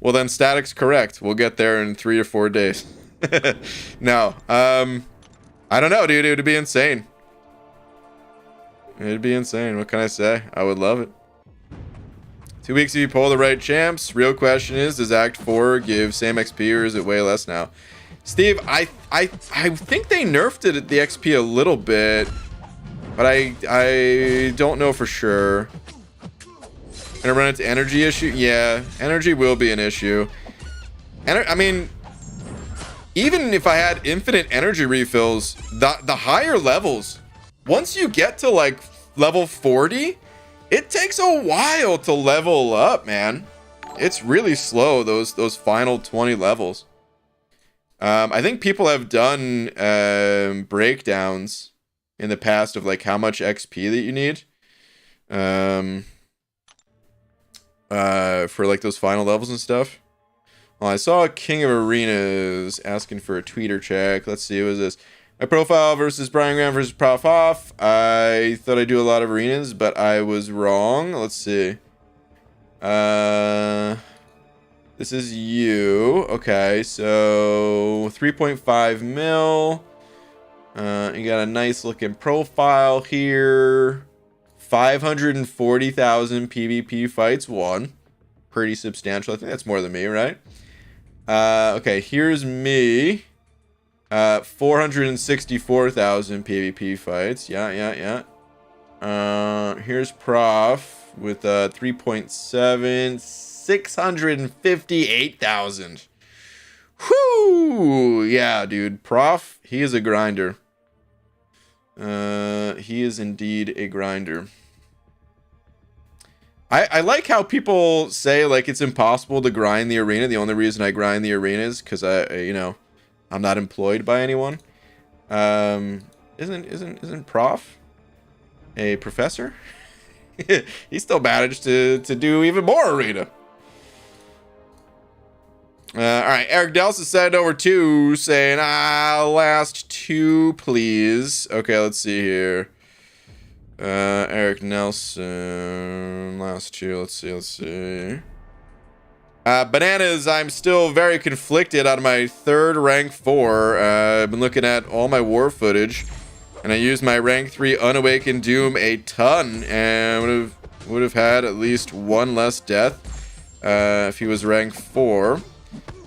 Well, then Static's correct. We'll get there in 3 or 4 days. No. I don't know, dude. It would be insane. It'd be insane. What can I say? I would love it. 2 weeks if you pull the right champs. Real question is, does Act 4 give same XP or is it way less now? Steve, I think they nerfed it at the XP a little bit, but I don't know for sure. Gonna run into energy issue? Yeah, energy will be an issue. I mean, even if I had infinite energy refills, the higher levels, once you get to like level 40, it takes a while to level up, man. It's really slow, those final 20 levels. I think people have done breakdowns in the past of like how much XP that you need for like those final levels and stuff. Well, I saw King of Arenas asking for a tweeter check. Let's see, what is this? My profile versus Brian Graham versus Prof Off. I thought I do a lot of arenas, but I was wrong. Let's see. This is you. Okay, so 3.5 mil. You got a nice looking profile here. 540,000 PvP fights won. Pretty substantial. I think that's more than me, right? Okay, here's me. 464,000 PvP fights. Yeah. Here's Prof with 3.7, 658,000. Whoo! Yeah, dude. Prof, he is a grinder. He is indeed a grinder. I like how people say like it's impossible to grind the arena. The only reason I grind the arena is because I'm not employed by anyone. Isn't Prof a professor? He still managed to do even more arena. All right, Eric Delsa said over 2, saying, last 2, please. Okay, let's see here. Eric Nelson, last 2, let's see. Bananas, I'm still very conflicted on my 3rd rank 4. I've been looking at all my war footage, and I used my rank 3 Unawakened Doom a ton, and would have had at least 1 less death if he was rank 4.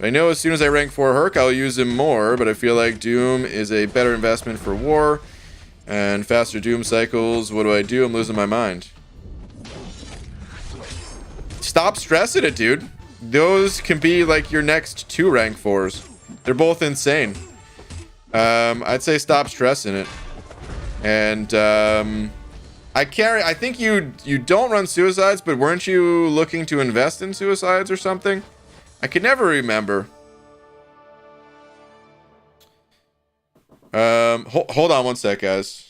I know as soon as I rank 4 Herc, I'll use him more, but I feel like Doom is a better investment for war and faster Doom cycles. What do? I'm losing my mind. Stop stressing it, dude. Those can be like your next 2 rank 4s. They're both insane. I'd say stop stressing it. And I think you don't run suicides, but weren't you looking to invest in suicides or something? I can never remember. Hold on one sec, guys.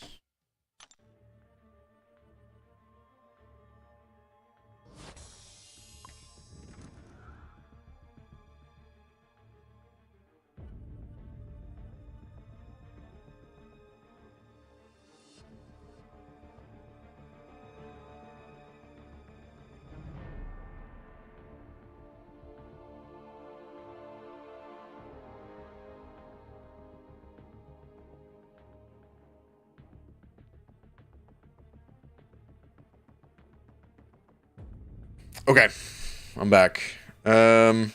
Okay, I'm back. Hold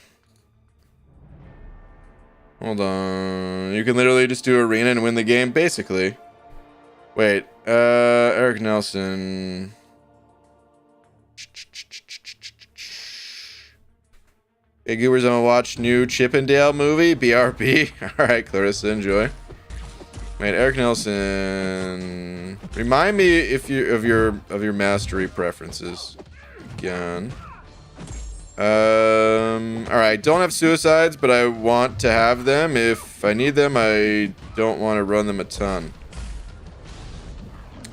on. You can literally just do arena and win the game, basically. Wait, Eric Nelson. Hey, goobers, I'm gonna watch new Chippendale movie, BRB. Alright, Clarissa, enjoy. Wait, Eric Nelson. Remind me if you of your mastery preferences. Again. Alright, don't have suicides, but I want to have them. If I need them, I don't want to run them a ton.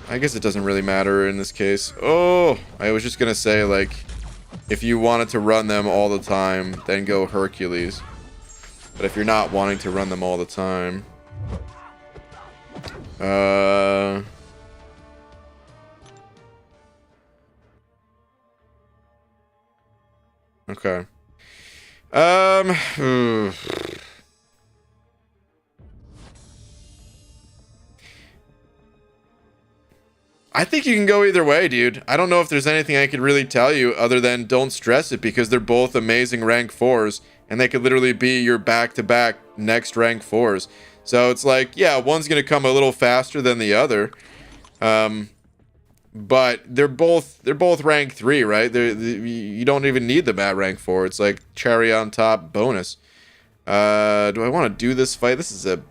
I guess it doesn't really matter in this case. Oh, I was just gonna say, like, if you wanted to run them all the time, then go Hercules. But if you're not wanting to run them all the time... Okay. I think you can go either way, dude. I don't know if there's anything I could really tell you other than don't stress it, because they're both amazing rank 4s, and they could literally be your back-to-back next rank 4s. So it's like, yeah, one's going to come a little faster than the other. But they're both rank 3, right? You don't even need them at rank 4. It's like cherry on top bonus. Do I want to do this fight? This is a...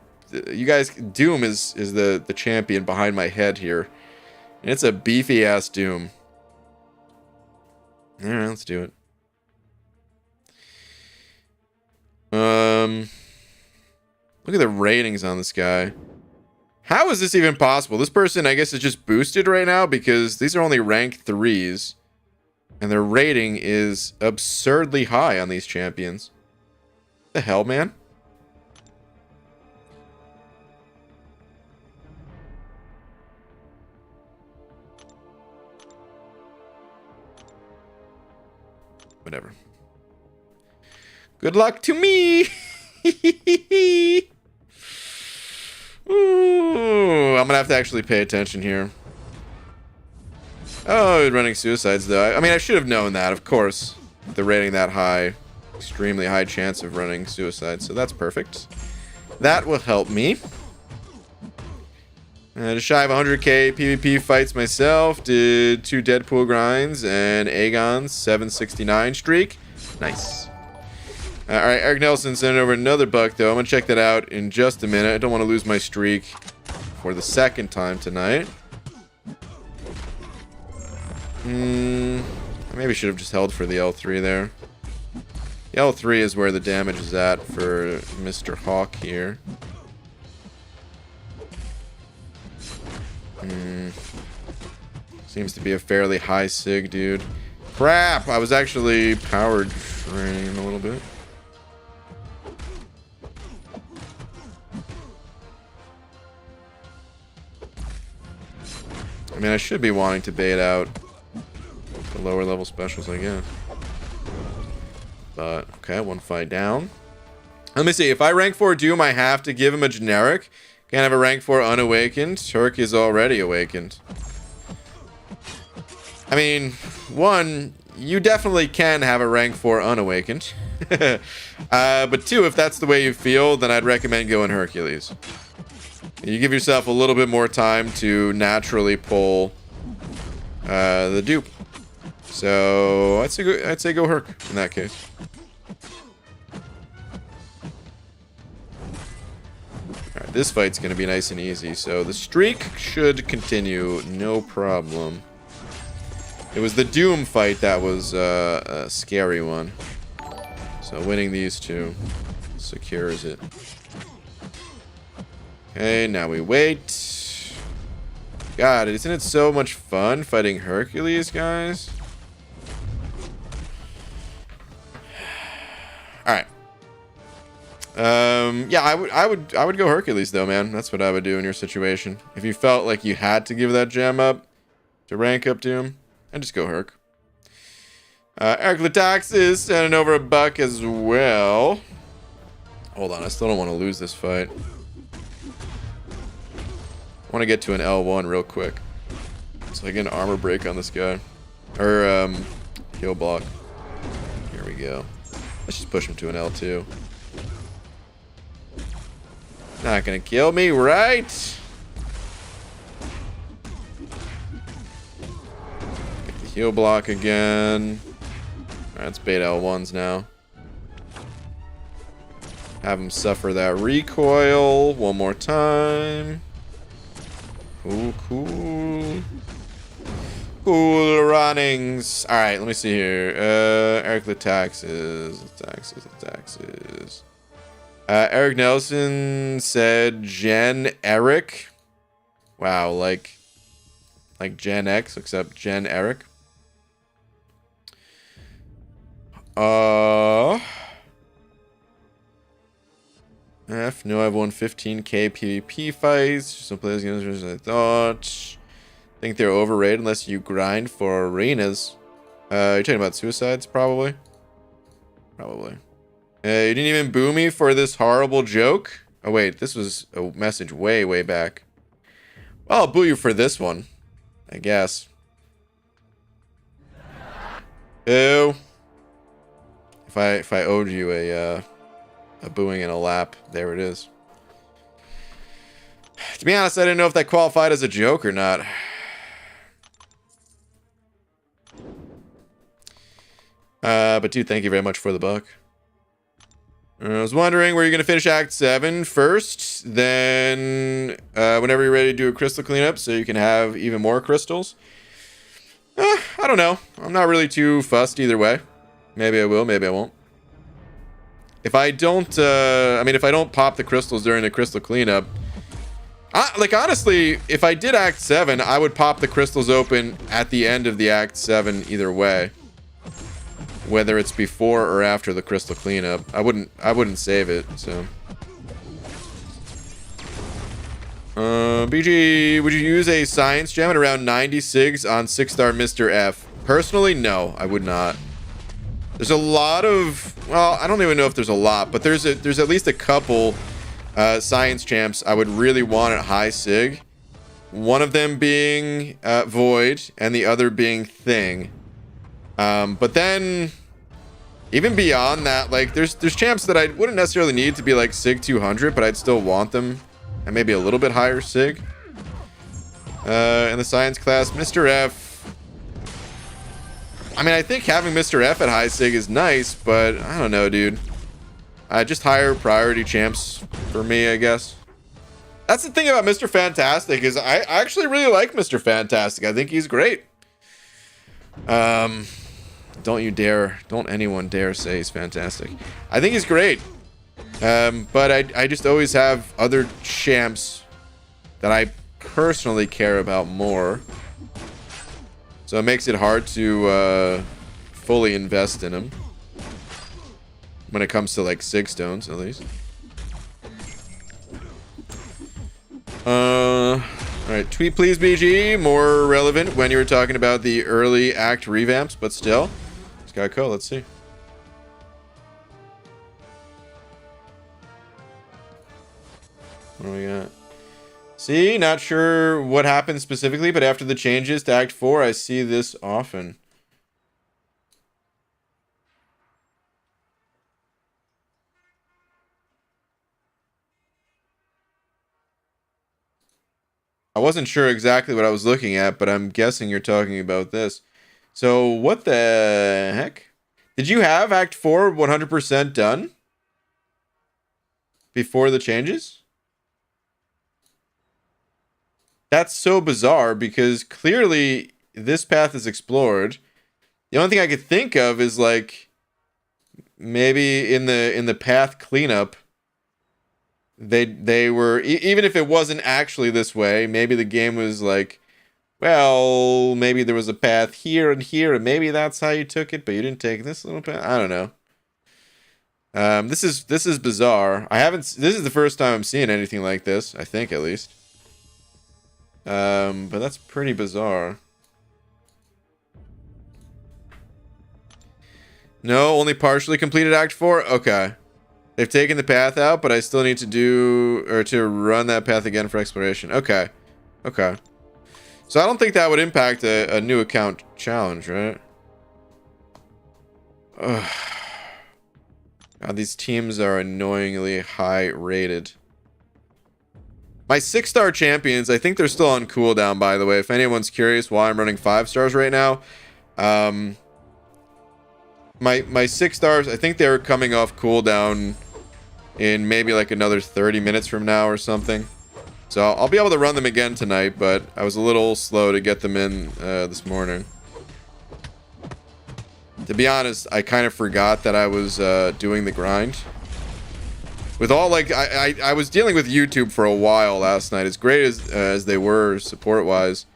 You guys, Doom is the champion behind my head here. And it's a beefy ass Doom. Alright, let's do it. Look at the ratings on this guy. How is this even possible? This person, I guess, is just boosted right now because these are only rank 3s. And their rating is absurdly high on these champions. The hell, man? Whatever. Good luck to me! Ooh, I'm gonna have to actually pay attention here. Oh, running suicides, though. I mean, I should have known that, of course. With the rating that high. Extremely high chance of running suicides, so that's perfect. That will help me. Just shy of 100k PvP fights myself. Did 2 Deadpool grinds and Aegon's 769 streak. Nice. Alright, Eric Nelson sent over another buck, though. I'm going to check that out in just a minute. I don't want to lose my streak for the second time tonight. I maybe should have just held for the L3 there. The L3 is where the damage is at for Mr. Hawk here. Seems to be a fairly high sig, dude. Crap! I was actually powered training a little bit. I mean, I should be wanting to bait out the lower level specials, I guess. But, okay, 1 fight down. Let me see. If I rank 4 Doom, I have to give him a generic. Can't have a rank 4 unawakened. Turk is already awakened. I mean, 1, you definitely can have a rank 4 unawakened. But 2, if that's the way you feel, then I'd recommend going Hercules. You give yourself a little bit more time to naturally pull the dupe. So I'd say go Herc in that case. Alright, this fight's gonna be nice and easy, so the streak should continue, no problem. It was the Doom fight that was a scary one. So winning these 2 secures it. Okay, now we wait. God, isn't it so much fun fighting Hercules, guys? Alright. Yeah, I would go Hercules though, man. That's what I would do in your situation. If you felt like you had to give that gem up to rank up Doom, and just go Herc. Eric Latax is sending over a buck as well. Hold on, I still don't want to lose this fight. I want to get to an L1 real quick. So I get an armor break on this guy. Or, heal block. Here we go. Let's just push him to an L2. Not gonna kill me, right? Get the heal block again. Alright, let's bait L1s now. Have him suffer that recoil one more time. Cool, cool. Cool runnings. Alright, let me see here. Eric the taxes. Eric Nelson said Gen Eric. Wow, like Gen X, except Gen Eric. F, no, I've won 15k PvP fights. Some players against I thought. Think they're overrated unless you grind for arenas. You're talking about suicides, probably? Probably. You didn't even boo me for this horrible joke? Oh, wait, this was a message way, way back. Well, I'll boo you for this one, I guess. Ew. If I owed you a booing and a lap, there it is. To be honest, I didn't know if that qualified as a joke or not. But dude, thank you very much for the buck. I was wondering where you're going to finish Act 7 first, then whenever you're ready to do a crystal cleanup so you can have even more crystals. I don't know. I'm not really too fussed either way. Maybe I will, maybe I won't. If I don't, if I don't pop the crystals during the crystal cleanup, like honestly, if I did Act 7, I would pop the crystals open at the end of the Act 7 either way. Whether it's before or after the crystal cleanup. I wouldn't save it, so. BG, would you use a science gem at around 96 on 6-star Mr. F? Personally, no, I would not. There's a lot of, well, I don't even know if there's a lot, but there's at least a couple science champs I would really want at high sig. One of them being Void and the other being Thing. But then even beyond that, like there's champs that I wouldn't necessarily need to be like sig 200, but I'd still want them and maybe a little bit higher sig. In the science class, Mr. F. I mean, I think having Mr. F at high sig is nice, but I don't know, dude. Just higher priority champs for me, I guess. That's the thing about Mr. Fantastic is I actually really like Mr. Fantastic. I think he's great. Don't anyone dare say he's fantastic. I think he's great. But I just always have other champs that I personally care about more. So it makes it hard to fully invest in him. When it comes to like sig stones, at least. Alright, tweet please, BG. More relevant when you were talking about the early act revamps, but still. Skyco, let's see. What do we got? See, not sure what happened specifically, but after the changes to Act 4, I see this often. I wasn't sure exactly what I was looking at, but I'm guessing you're talking about this. So, what the heck? Did you have Act 4 100% done? Before the changes? That's so bizarre, because clearly this path is explored. The only thing I could think of is, like, maybe in the path cleanup, they were, even if it wasn't actually this way, maybe the game was like, well, maybe there was a path here and here, and maybe that's how you took it, but you didn't take this little path. I don't know. This is bizarre. This is the first time I'm seeing anything like this, I think, at least. But that's pretty bizarre. No, only partially completed Act 4? Okay. They've taken the path out, but I still need to to run that path again for exploration. Okay. Okay. So I don't think that would impact a new account challenge, right? Ugh. God, these teams are annoyingly high rated. My 6-star champions, I think they're still on cooldown, by the way. If anyone's curious why I'm running 5 stars right now. My 6 stars, I think they're coming off cooldown in maybe like another 30 minutes from now or something. So I'll be able to run them again tonight, but I was a little slow to get them in this morning. To be honest, I kind of forgot that I was doing the grind. With all, like, I was dealing with YouTube for a while last night. As great as they were support-wise,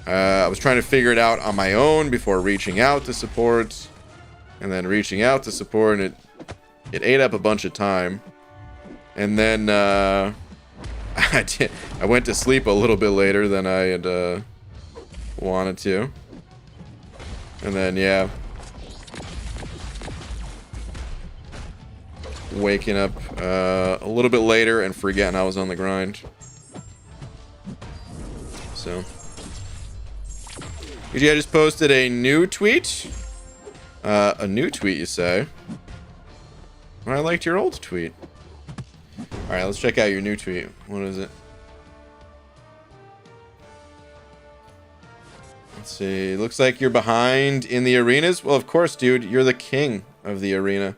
I was trying to figure it out on my own before reaching out to support. And then reaching out to support, and it ate up a bunch of time. And then I went to sleep a little bit later than I had wanted to. And then, yeah. Waking up a little bit later and forgetting I was on the grind. So I just posted a new tweet. A new tweet, you say? Well, I liked your old tweet. Alright, let's check out your new tweet. What is it? Let's see. Looks like you're behind in the arenas. Well, of course, dude. You're the king of the arena.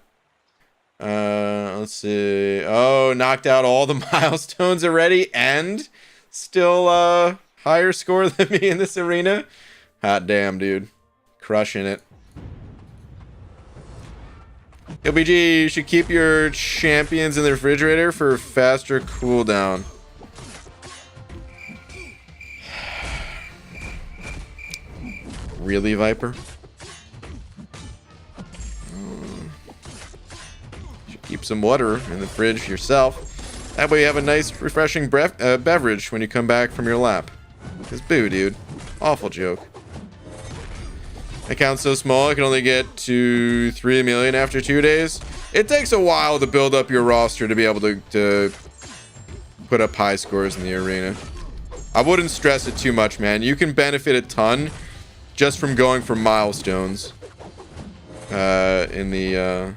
Let's see. Oh, knocked out all the milestones already and still higher score than me in this arena. Hot damn, dude. Crushing it. LBG, you should keep your champions in the refrigerator for faster cooldown. Really, Viper? Keep some water in the fridge yourself. That way you have a nice, refreshing beverage when you come back from your lap. Because boo, dude. Awful joke. Account's so small, I can only get to 3 million after 2 days. It takes a while to build up your roster to be able to put up high scores in the arena. I wouldn't stress it too much, man. You can benefit a ton just from going for milestones in the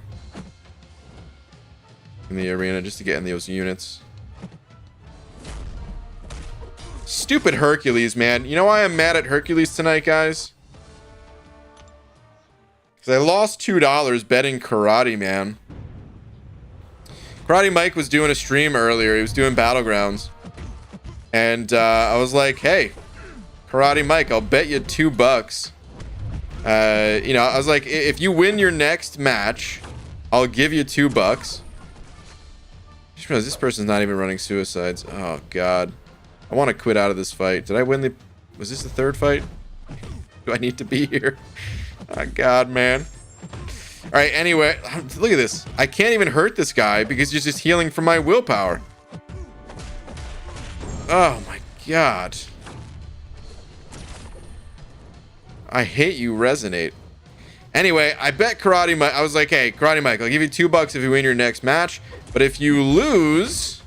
arena, just to get in those units. Stupid Hercules, man. You know why I'm mad at Hercules tonight, guys? Because I lost $2 betting Karate, man. Karate Mike was doing a stream earlier. He was doing Battlegrounds. And I was like, hey, Karate Mike, I'll bet you $2. You know, I was like, if you win your next match, I'll give you $2. Just realized this person's not even running suicides. Oh, God. I want to quit out of this fight. Did I win the... Was this the third fight? Do I need to be here? Oh, God, man. All right, anyway. Look at this. I can't even hurt this guy because he's just healing from my willpower. Oh, my God. I hate you, Resonate. Anyway, I bet Karate Mike. I was like, hey, Karate Mike, I'll give you $2 if you win your next match. But if you lose,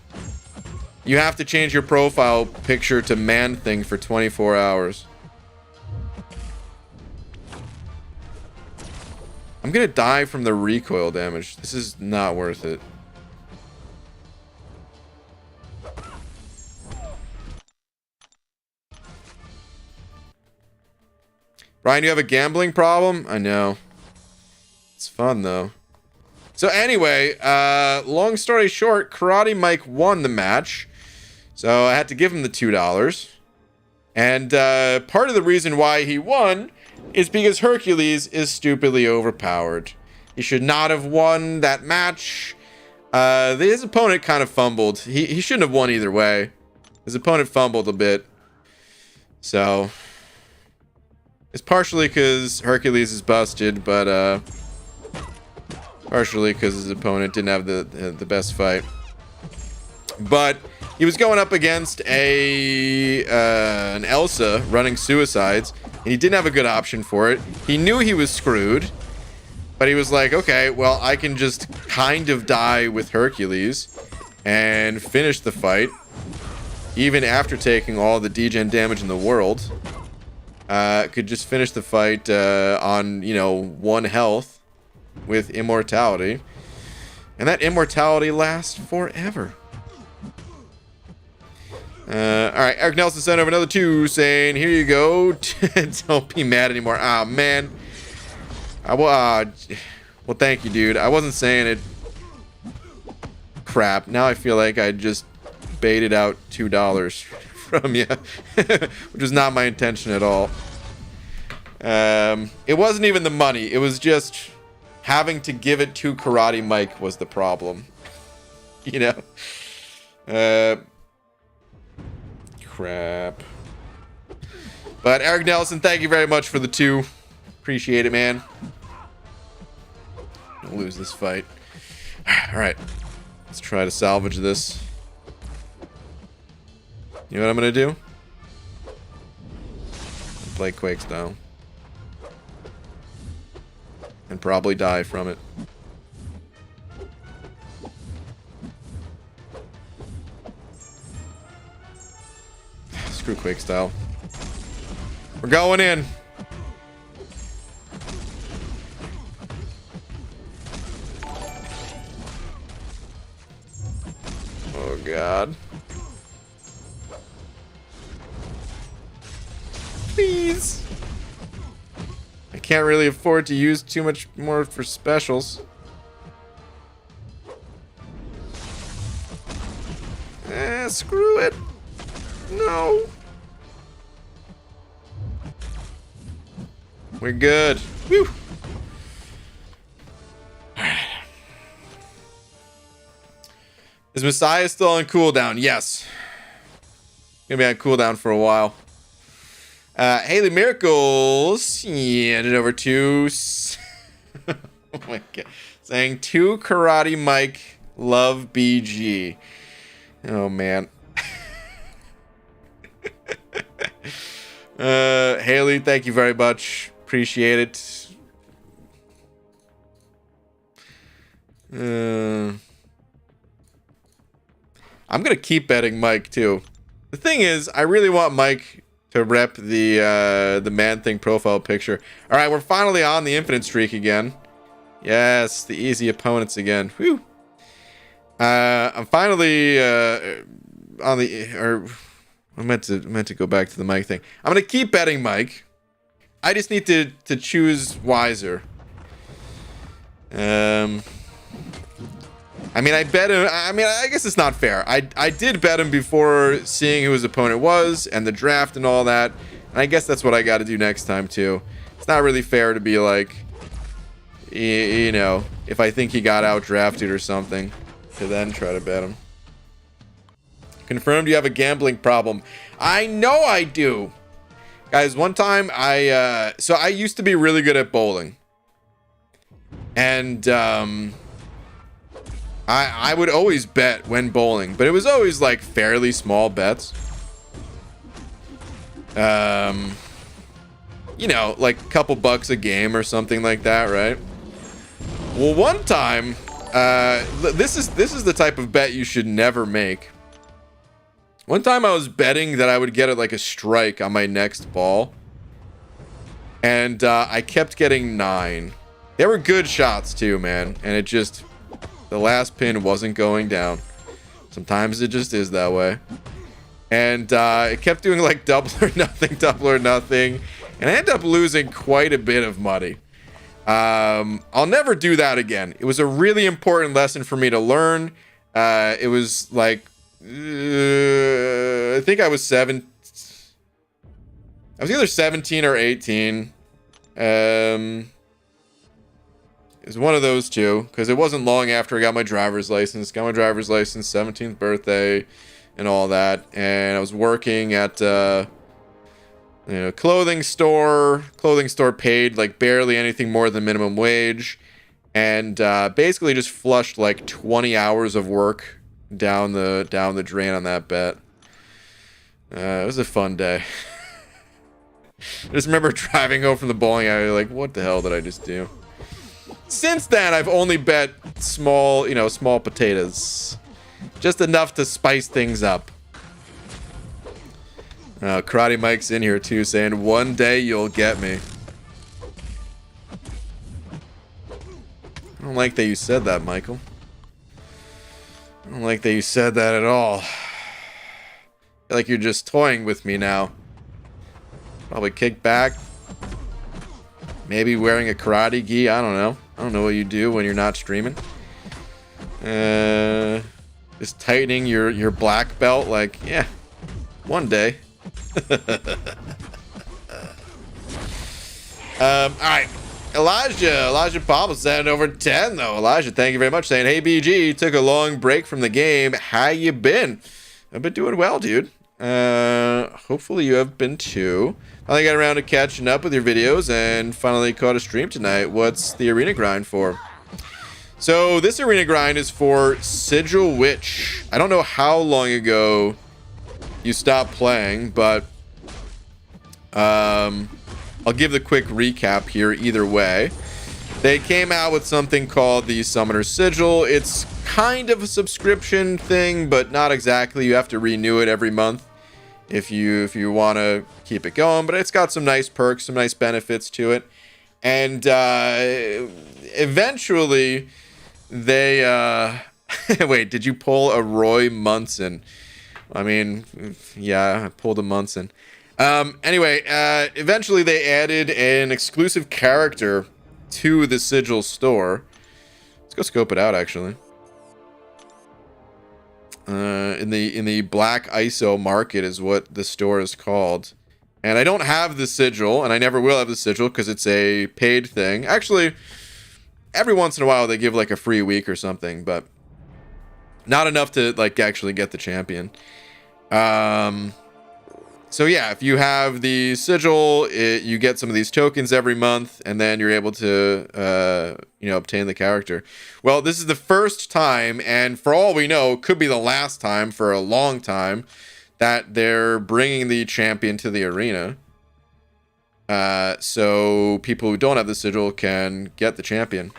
you have to change your profile picture to Man Thing for 24 hours. I'm gonna die from the recoil damage. This is not worth it. Brian, you have a gambling problem? I know. It's fun, though. So anyway, long story short, Karate Mike won the match. So I had to give him the $2. And part of the reason why he won is because Hercules is stupidly overpowered. He should not have won that match. His opponent kind of fumbled. He shouldn't have won either way. His opponent fumbled a bit. So... it's partially because Hercules is busted, but partially because his opponent didn't have the best fight. But he was going up against an Elsa running suicides, and he didn't have a good option for it. He knew he was screwed, but he was like, okay, well, I can just kind of die with Hercules and finish the fight, even after taking all the degen damage in the world. Could just finish the fight on, you know, 1 health with immortality. And that immortality lasts forever. Alright, Eric Nelson sent over another 2 saying, here you go. Don't be mad anymore. Ah, man. Well, thank you, dude. I wasn't saying it. Crap. Now I feel like I just baited out $2 from you. Which was not my intention at all. It wasn't even the money. It was just having to give it to Karate Mike was the problem. You know? Crap. But Eric Nelson, thank you very much for the 2. Appreciate it, man. I'll lose this fight. Alright. Let's try to salvage this. You know what I'm gonna do? Play Quake style. And probably die from it. Screw Quake style. We're going in. Oh God. Please. I can't really afford to use too much more for specials. Screw it. No. We're good. Whew. Is Messiah still on cooldown? Yes. Gonna be on cooldown for a while. Haley Miracles. Yeah, it over to. Oh my God. Saying 2 Karate Mike love BG. Oh man. Haley, thank you very much. Appreciate it. I'm gonna keep betting Mike too. The thing is, I really want Mike to rep the Man-Thing profile picture. All right, we're finally on the infinite streak again. Yes, the easy opponents again. Whew. I'm finally on the. Or I meant to go back to the Mike thing. I'm gonna keep betting Mike. I just need to choose wiser. I mean, I bet him. I mean, I guess it's not fair. I did bet him before seeing who his opponent was and the draft and all that. And I guess that's what I got to do next time too. It's not really fair to be like, you know, if I think he got out drafted or something, to then try to bet him. Confirmed you have a gambling problem. I know I do. Guys, one time so I used to be really good at bowling. And I would always bet when bowling, but it was always like fairly small bets. You know, like a couple bucks a game or something like that, right? Well, one time, this is the type of bet you should never make. One time I was betting that I would get like a strike on my next ball, and I kept getting 9. They were good shots too, man, and it just, the last pin wasn't going down. Sometimes it just is that way. And it kept doing like double or nothing, and I ended up losing quite a bit of money. I'll never do that again. It was a really important lesson for me to learn. It was like, I think I was I was either 17 or 18. It was one of those two, because it wasn't long after I got my driver's license. Got my driver's license, 17th birthday, and all that. And I was working at clothing store. Clothing store paid like barely anything more than minimum wage, and basically just flushed like 20 hours of work down the drain on that bet. It was a fun day. I just remember driving home from the bowling alley like, what the hell did I just do? Since then, I've only bet small potatoes. Just enough to spice things up. Karate Mike's in here too, saying, one day you'll get me. don't like that you said that, Michael. I don't like that you said that at all. I feel like you're just toying with me now. Probably kick back. Maybe wearing a karate gi. I don't know. I don't know what you do when you're not streaming. Just tightening your black belt. Like, yeah, one day. All right. Elijah Pablo sent over 10 though. Elijah, thank you very much. Saying, hey BG, took a long break from the game. How you been? I've been doing well, dude. Hopefully you have been too. Finally got around to catching up with your videos and finally caught a stream tonight. What's the arena grind for? So this arena grind is for Sigil Witch. I don't know how long ago you stopped playing, but I'll give the quick recap here either way. They came out with something called the Summoner Sigil. It's kind of a subscription thing, but not exactly. You have to renew it every month if you want to keep it going. But it's got some nice perks, some nice benefits to it. And eventually they... Wait, did you pull a Roy Munson? I mean, yeah, I pulled a Munson. Anyway, eventually they added an exclusive character to the Sigil store. Let's go scope it out, actually. In the Black ISO market is what the store is called. And I don't have the Sigil, and I never will have the Sigil because it's a paid thing. Actually, every once in a while they give like a free week or something, but not enough to like actually get the champion. So yeah, if you have the Sigil, you get some of these tokens every month, and then you're able to, obtain the character. Well, this is the first time, and for all we know, could be the last time for a long time, that they're bringing the champion to the arena. So people who don't have the Sigil can get the champion.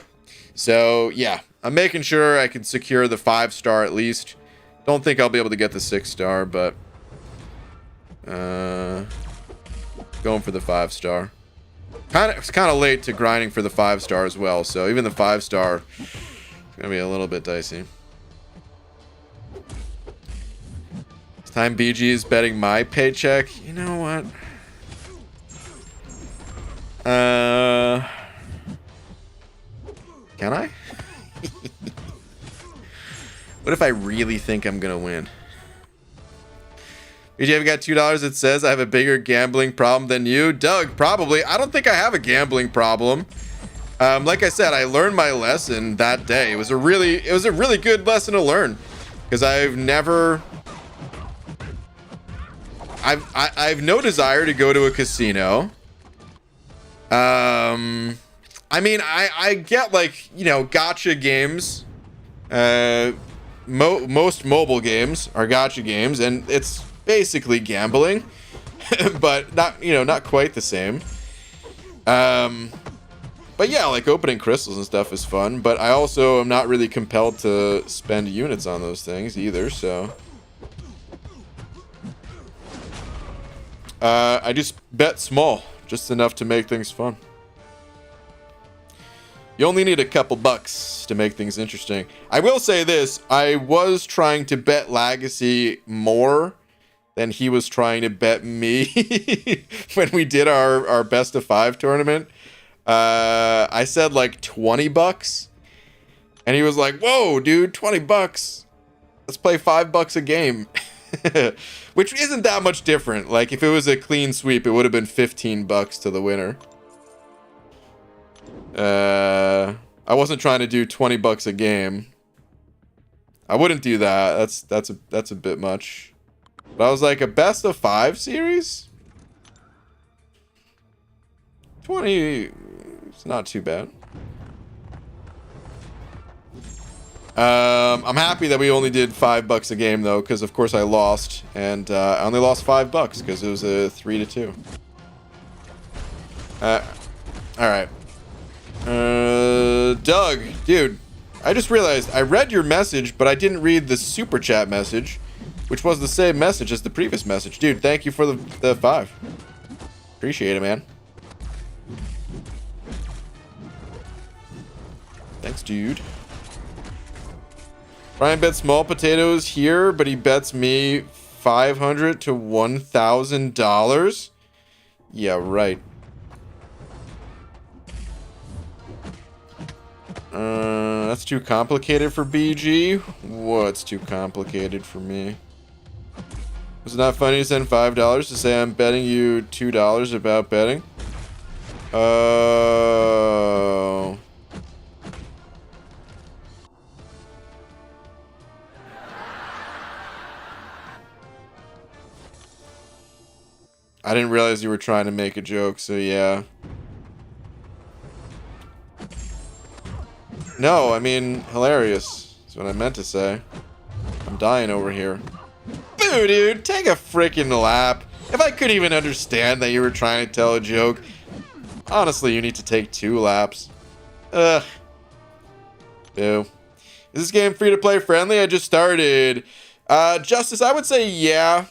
So yeah, I'm making sure I can secure the 5-star at least. Don't think I'll be able to get the 6-star, but... going for the 5-star. It's kind of late to grinding for the 5-star as well, so even the 5-star is gonna be a little bit dicey. This time BG is betting my paycheck. You know what? Can I? What if I really think I'm gonna win? BJ, I've got $2 that says I have a bigger gambling problem than you. Doug, probably. I don't think I have a gambling problem. Like I said, I learned my lesson that day. It was a really good lesson to learn, because I've no desire to go to a casino. I mean, I get, like, gacha games. Most mobile games are gacha games, and it's basically gambling, but not quite the same. But yeah, like opening crystals and stuff is fun, but I also am not really compelled to spend units on those things either, so I just bet small, just enough to make things fun. You only need a couple bucks to make things interesting. I will say this, I was trying to bet Legacy more than he was trying to bet me when we did our best of 5 tournament. I said like 20 bucks, and he was like, whoa dude, 20 bucks, let's play $5 a game. Which isn't that much different. Like if it was a clean sweep, it would have been 15 bucks to the winner. I wasn't trying to do 20 bucks a game. I wouldn't do that. That's a bit much. But I was like, a best of 5 series? 20, it's not too bad. I'm happy that we only did $5 a game though, because of course I lost, and I only lost $5 because it was a 3-2. All right. Doug, dude, I just realized I read your message, but I didn't read the super chat message, which was the same message as the previous message. Dude, thank you for the 5. Appreciate it, man. Thanks, dude. Brian bet small potatoes here, but he bets me $500 to $1,000. Yeah, right. That's too complicated for BG. What's too complicated for me? Was it not funny to send $5 to say I'm betting you $2 about betting? Oh. I didn't realize you were trying to make a joke, so yeah. No, I mean, hilarious. That's what I meant to say. I'm dying over here. Boo, dude, take a freaking lap. If I couldn't even understand that you were trying to tell a joke, honestly, you need to take 2 laps. Ugh. Boo. Is this game free to play friendly? I just started. Justice, I would say yeah.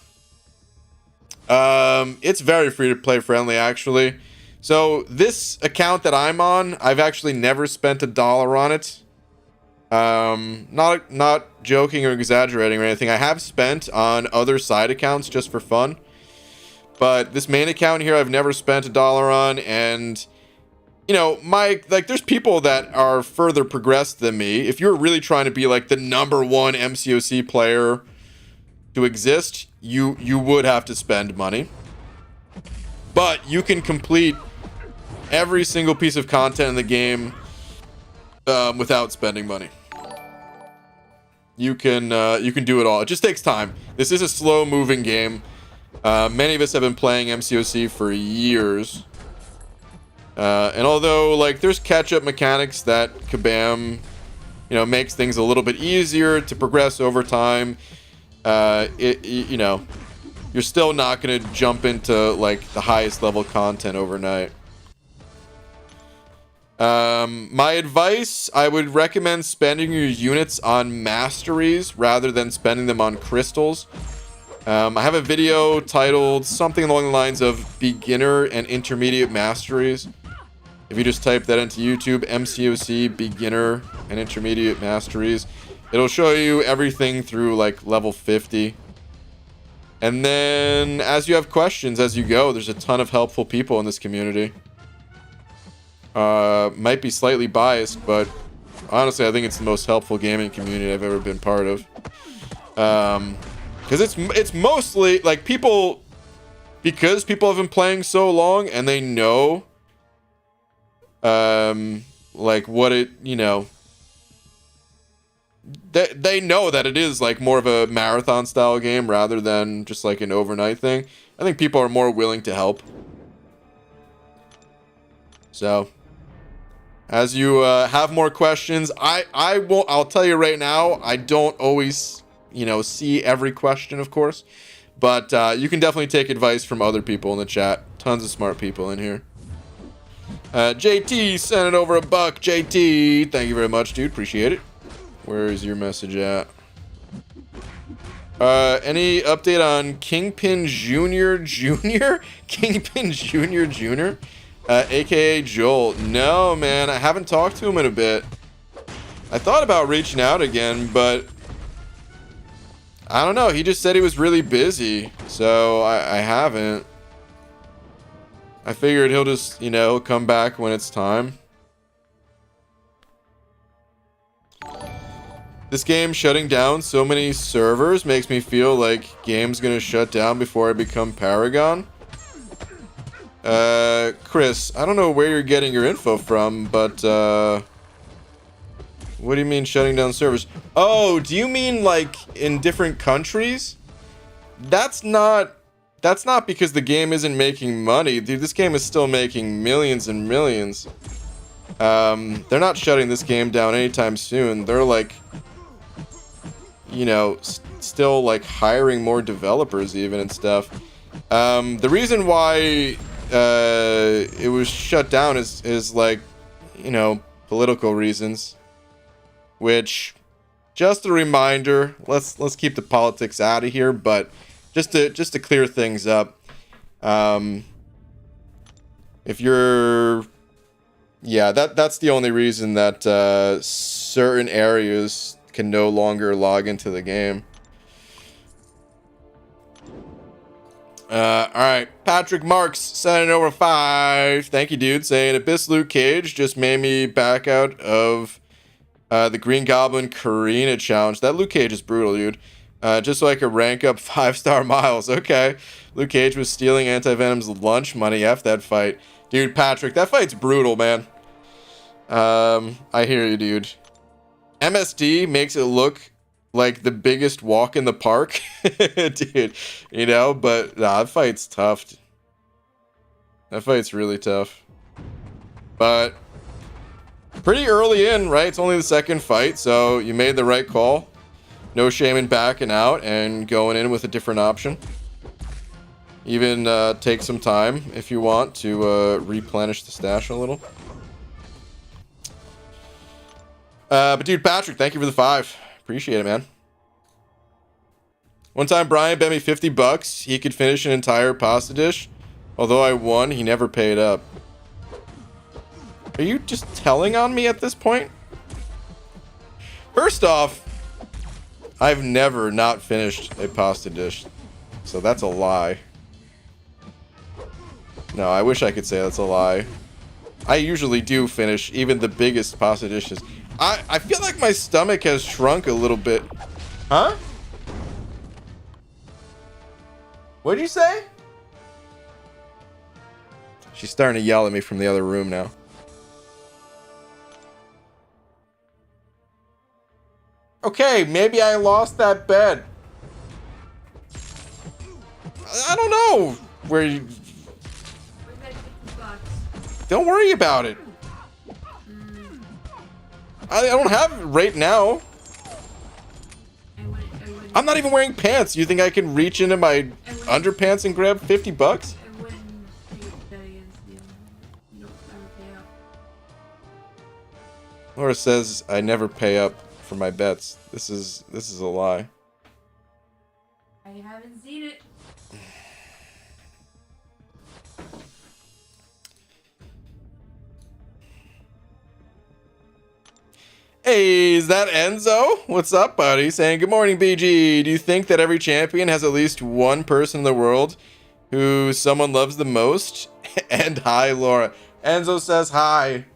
It's very free to play friendly, actually. So this account that I'm on, I've actually never spent $1 on it. Not joking or exaggerating or anything. I have spent on other side accounts just for fun, but this main account here, I've never spent $1 on. And you know, there's people that are further progressed than me. If you're really trying to be like the #1 MCOC player to exist, you would have to spend money, but you can complete every single piece of content in the game without spending money. You can do it all. It just takes time. This is a slow moving game. Many of us have been playing MCOC for years, and although like there's catch-up mechanics that Kabam, you know, makes things a little bit easier to progress over time, you know, you're still not going to jump into like the highest level content overnight. My advice, I would recommend spending your units on masteries rather than spending them on crystals. I have a video titled something along the lines of beginner and intermediate masteries. If you just type that into YouTube, MCOC beginner and intermediate masteries, it'll show you everything through like level 50. And then as you have questions as you go, there's a ton of helpful people in this community. Might be slightly biased, but honestly, I think it's the most helpful gaming community I've ever been part of. Because it's mostly like people, because people have been playing so long and they know, like what it, you know, they know that it is like more of a marathon style game rather than just like an overnight thing. I think people are more willing to help. So as you have more questions, I'll tell you right now, I don't always, you know, see every question, of course, but you can definitely take advice from other people in the chat. Tons of smart people in here. JT sent it over $1. JT, thank you very much, dude. Appreciate it. Where is your message at? Any update on Kingpin Jr.? Kingpin Jr.? AKA Joel. No, man, I haven't talked to him in a bit. I thought about reaching out again, but I don't know. He just said he was really busy, so I haven't. I figured he'll just, you know, come back when it's time. This game shutting down so many servers makes me feel like game's gonna shut down before I become Paragon. Chris, I don't know where you're getting your info from, but what do you mean shutting down servers? Oh, do you mean like in different countries? That's not because the game isn't making money, dude. This game is still making millions and millions. They're not shutting this game down anytime soon. They're like, you know, still like hiring more developers even and stuff. The reason why it was shut down is like, you know, political reasons, which, just a reminder, let's keep the politics out of here, but just to clear things up, if you're Yeah, that's the only reason that certain areas can no longer log into the game. Alright. Patrick Marks sending over 5. Thank you, dude. Saying Abyss Luke Cage just made me back out of the Green Goblin Karina challenge. That Luke Cage is brutal, dude. Just so I could rank up 5-star miles. Okay. Luke Cage was stealing Anti-Venom's lunch money. F that fight. Dude, Patrick, that fight's brutal, man. I hear you, dude. MSD makes it look like the biggest walk in the park. Dude, you know, but nah, that fight's tough. That fight's really tough. But pretty early in, right? It's only the second fight, so you made the right call. No shame in backing out and going in with a different option. Even take some time if you want to replenish the stash a little. But dude, Patrick, thank you for the 5. Appreciate it, man. One time Brian bet me $50 he could finish an entire pasta dish. Although I won, he never paid up. Are you just telling on me at this point? First off, I've never not finished a pasta dish. So that's a lie. No, I wish I could say that's a lie. I usually do finish even the biggest pasta dishes. I feel like my stomach has shrunk a little bit. Huh? What'd you say? She's starting to yell at me from the other room now. Okay, maybe I lost that bet. I don't know where you... Don't worry about it. I don't have it right now. I'm not even wearing pants. You think I can reach into my underpants and grab $50? Laura says I never pay up for my bets. This is a lie. I haven't seen it. Hey, is that Enzo? What's up, buddy? Saying, good morning, BG. Do you think that every champion has at least one person in the world who someone loves the most? And hi, Laura. Enzo says hi.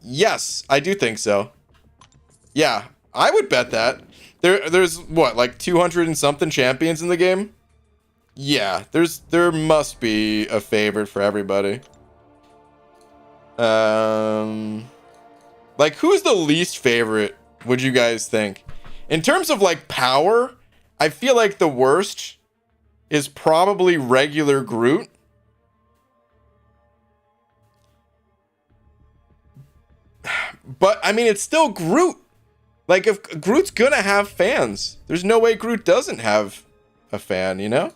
Yes, I do think so. Yeah, I would bet that. There's what, like 200 and something champions in the game? Yeah, there must be a favorite for everybody. Like, who's the least favorite, would you guys think? In terms of, like, power, I feel like the worst is probably regular Groot. But, I mean, it's still Groot. Like, if Groot's gonna have fans, there's no way Groot doesn't have a fan, you know?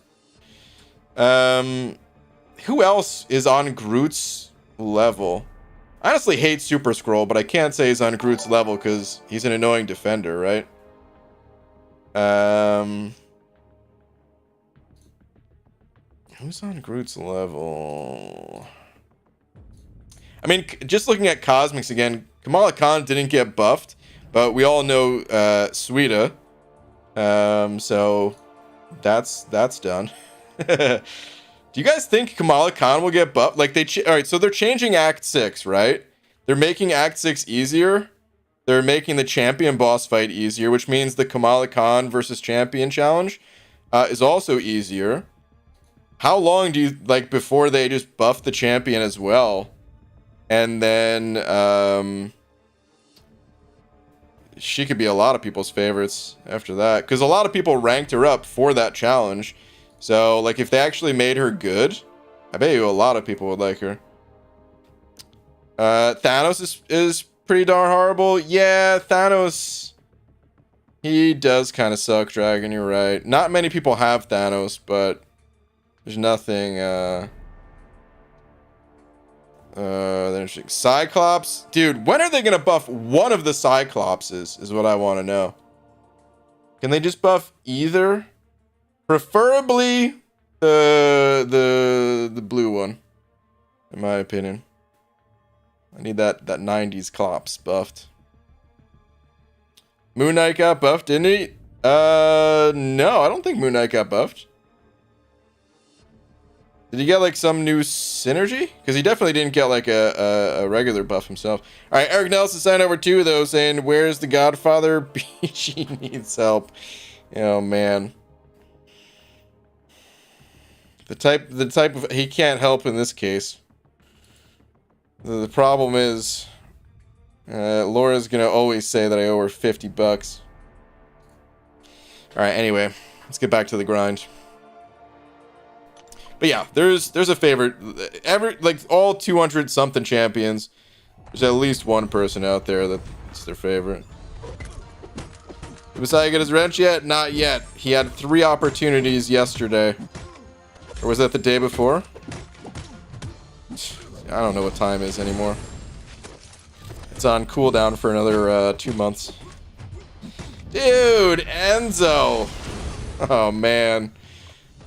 Who else is on Groot's level? I honestly hate Super Scroll, but I can't say he's on Groot's level because he's an annoying defender, right? Who's on Groot's level? I mean, just looking at Cosmics again, Kamala Khan didn't get buffed, but we all know Suida. So that's done. Do you guys think Kamala Khan will get buffed? Like, all right, so they're changing Act 6, right? They're making Act 6 easier. They're making the champion boss fight easier, which means the Kamala Khan versus champion challenge is also easier. How long do you, like, before they just buff the champion as well? And then, she could be a lot of people's favorites after that. Because a lot of people ranked her up for that challenge. So, like, if they actually made her good, I bet you a lot of people would like her. Thanos is pretty darn horrible. Yeah, Thanos, he does kind of suck, Dragon, you're right. Not many people have Thanos, but there's nothing, interesting. Cyclops? Dude, when are they gonna buff one of the Cyclopses, is what I want to know. Can they just buff either? Preferably the blue one. in my opinion. I need that 90s clops buffed. Moon Knight got buffed, didn't he? No, I don't think Moon Knight got buffed. Did he get like some new synergy? Because he definitely didn't get like a regular buff himself. All right, Eric Nelson signed over 2 though, saying, "Where's the Godfather? BG needs help." Oh man. The type of he can't help in this case. The problem is, Laura's gonna always say that I owe her $50. All right, anyway, let's get back to the grind. But yeah, there's a favorite. Like all 200 something champions, there's at least one person out there that's their favorite. Did Messiah get his wrench yet? Not yet. He had 3 opportunities yesterday. Or was that the day before? I don't know what time is anymore. It's on cooldown for another 2 months. Dude, Enzo. Oh, man.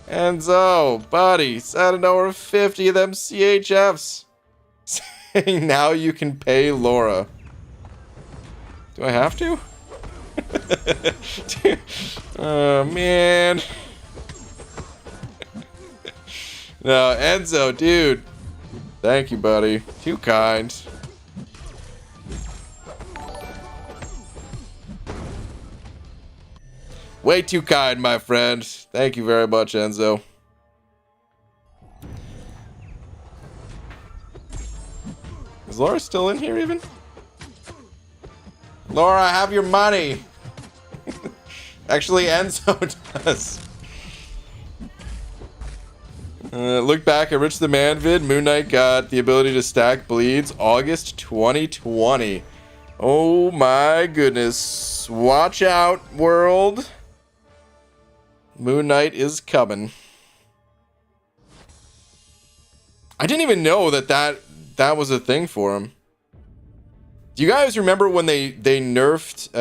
Enzo, buddy, sending over 50 of them CHFs. Saying now you can pay Laura. Do I have to? Oh, man. No, Enzo, dude. Thank you, buddy. Too kind. Way too kind, my friend. Thank you very much, Enzo. Is Laura still in here even? Laura, have your money. Actually, Enzo does. Look back at Rich the Man vid. Moon Knight got the ability to stack bleeds August 2020. Oh my goodness. Watch out, world. Moon Knight is coming. I didn't even know that was a thing for him. Do you guys remember when they nerfed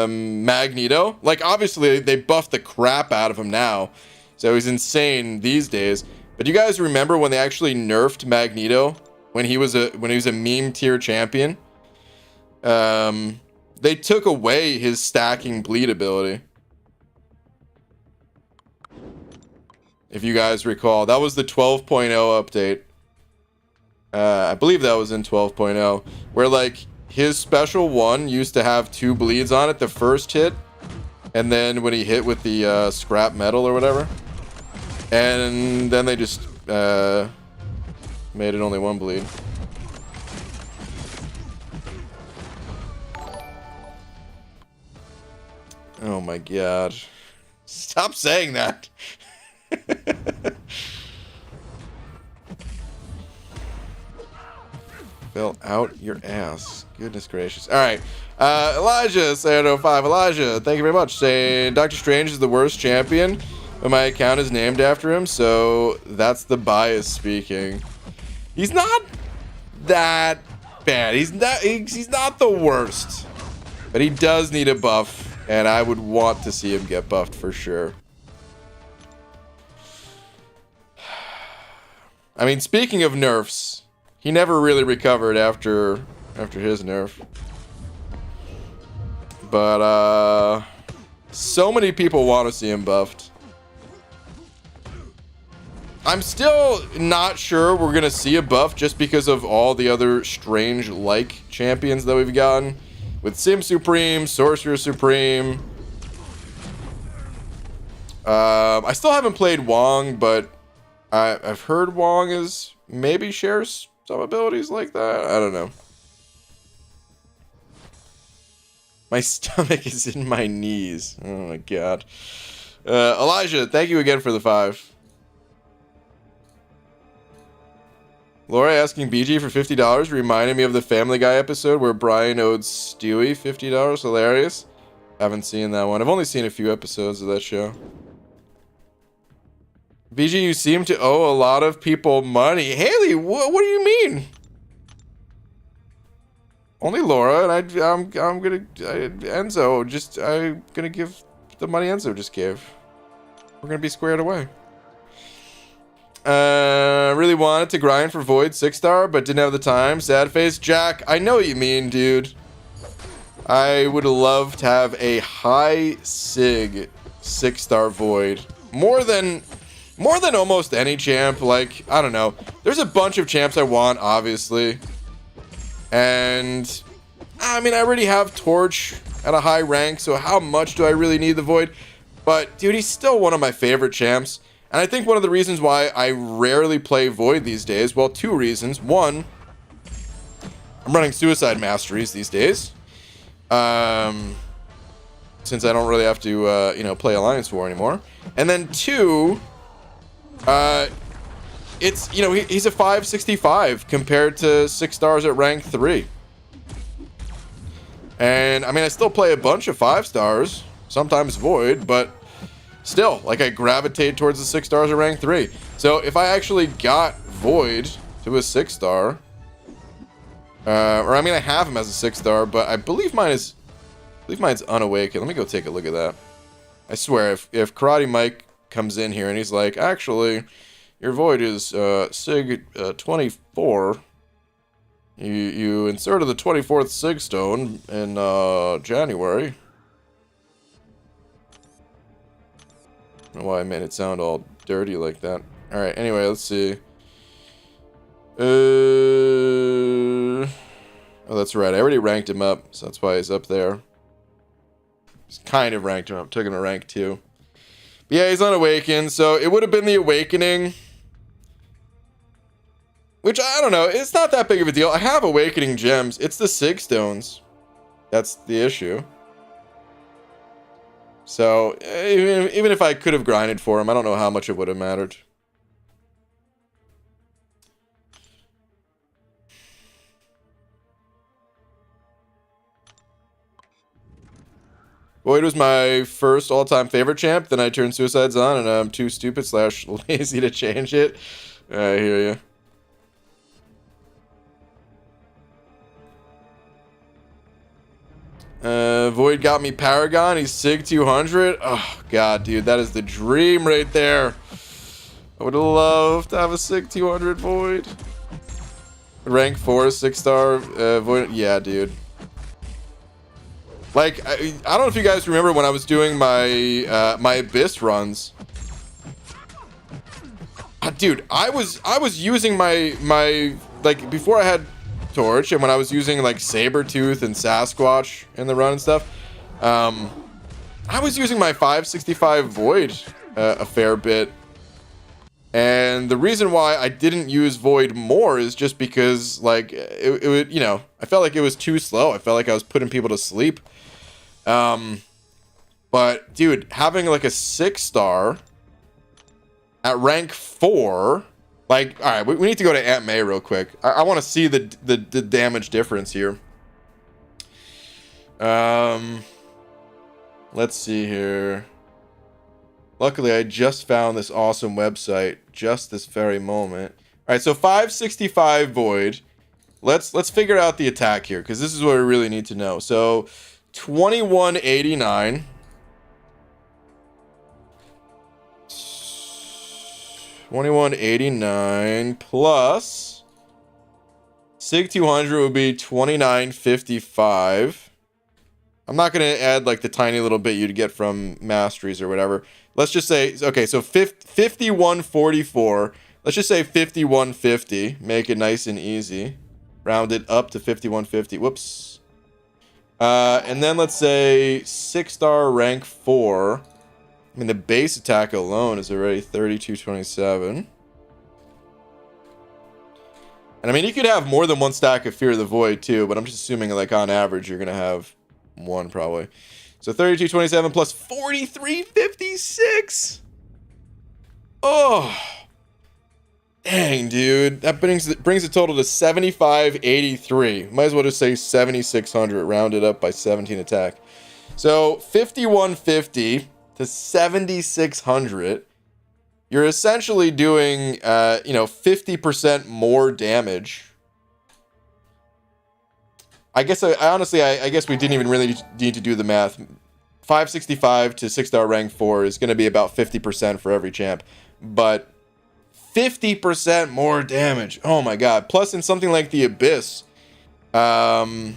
Magneto? Like, obviously, they buffed the crap out of him now. So he's insane these days. But do you guys remember when they actually nerfed Magneto? When he was a meme tier champion? They took away his stacking bleed ability. If you guys recall. That was the 12.0 update. I believe that was in 12.0. Where, like, his special one used to have 2 bleeds on it the first hit. And then when he hit with the scrap metal or whatever. And then they just made it only 1 bleed. Oh my god. Stop saying that. Fell out your ass. Goodness gracious. Alright. Elijah, say 05. Elijah, thank you very much. Saying Doctor Strange is the worst champion, but my account is named after him, so that's the bias speaking. He's not that bad. He's not the worst. But he does need a buff, and I would want to see him get buffed for sure. I mean, speaking of nerfs, he never really recovered after his nerf. But so many people want to see him buffed. I'm still not sure we're gonna see a buff just because of all the other strange like champions that we've gotten with Sim Supreme, Sorcerer Supreme. I still haven't played Wong, but I've heard Wong is maybe shares some abilities like that. I don't know. My stomach is in my knees. Oh my god. Elijah, thank you again for the 5. Laura asking BG for $50 reminded me of the Family Guy episode where Brian owed Stewie $50. Hilarious. Haven't seen that one. I've only seen a few episodes of that show. BG, you seem to owe a lot of people money. Haley, what do you mean? Only Laura, and I'm gonna Enzo. I'm gonna give the money Enzo just gave. We're gonna be squared away. Really wanted to grind for Void 6-star, but didn't have the time. Sad face. Jack, I know what you mean, dude. I would love to have a high Sig 6-star Void. More than almost any champ. Like, I don't know. There's a bunch of champs I want, obviously. And, I mean, I already have Torch at a high rank, so how much do I really need the Void? But, dude, he's still one of my favorite champs. And I think one of the reasons why I rarely play Void these days, well, two reasons. One, I'm running Suicide Masteries these days. Since I don't really have to, you know, play Alliance War anymore. And then two, it's, you know, he's a 565 compared to 6 stars at rank 3. And, I mean, I still play a bunch of 5 stars, sometimes Void, but still, like, I gravitate towards the 6 stars at rank 3. So, if I actually got Void to a 6 star, or I mean, I have him as a 6 star, but I believe mine's unawakened. Let me go take a look at that. I swear, if Karate Mike comes in here and he's like, actually, your Void is Sig 24. You inserted the 24th Sig Stone in January. I don't know why I made it sound all dirty like that. Alright, anyway, let's see. Oh, that's right. I already ranked him up, so that's why he's up there. Just kind of ranked him up. Took him to rank 2. But yeah, he's unawakened, so it would have been the Awakening. Which, I don't know, it's not that big of a deal. I have Awakening gems. It's the Sig Stones. That's the issue. So, even if I could have grinded for him, I don't know how much it would have mattered. Void was my first all-time favorite champ. Then I turned Suicides on, and I'm too stupid / lazy to change it. I hear you. Void got me Paragon. He's Sig 200. Oh, God, dude. That is the dream right there. I would love to have a Sig 200 Void. Rank 4, 6 star Void. Yeah, dude. Like, I don't know if you guys remember when I was doing my my Abyss runs. Dude, I was using my like, before I had Torch, and when I was using like Sabretooth and Sasquatch in the run and stuff, I was using my 565 Void a fair bit. And the reason why I didn't use Void more is just because, like, it would, you know, I felt like it was too slow. I felt like I was putting people to sleep. But dude, having like a 6 star at rank 4, like, all right, we need to go to Aunt May real quick. I want to see the damage difference here. Let's see here. Luckily, I just found this awesome website just this very moment. All right, so 565 Void. Let's figure out the attack here, because this is what we really need to know. So 2189. 2189 plus Sig 200 would be 2955. I'm not going to add like the tiny little bit you'd get from masteries or whatever. Let's just say, okay, so 5144. Let's just say 5150. Make it nice and easy. Round it up to 5150. Whoops. And then let's say 6 star rank 4. I mean, the base attack alone is already 3227. And I mean, you could have more than one stack of Fear of the Void too, but I'm just assuming like on average you're gonna have one probably. So 3227 plus 4356. Oh, dang, dude, that brings the total to 7583. Might as well just say 7600, rounded up by 17 attack. So 5150 to 7600. You're essentially doing, 50% more damage. I guess I guess we didn't even really need to do the math. 565 to 6 star rank 4 is going to be about 50% for every champ, but 50% more damage. Oh my god. Plus in something like the Abyss, having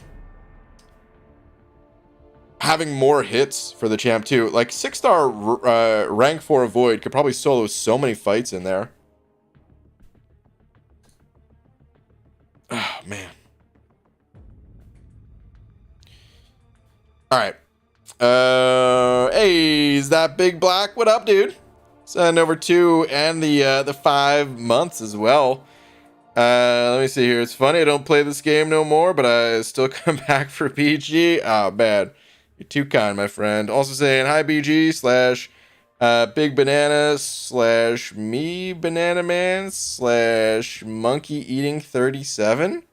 more hits for the champ too. Like 6-star rank 4 Void could probably solo so many fights in there. Oh man. All right. Hey, is that Big Black? What up, dude? Send over 2 and the 5 months as well. Let me see here. It's funny I don't play this game no more, but I still come back for BG. Oh, bad. You're too kind, my friend. Also saying hi, BG slash Big Banana slash me Banana Man slash Monkey Eating 37.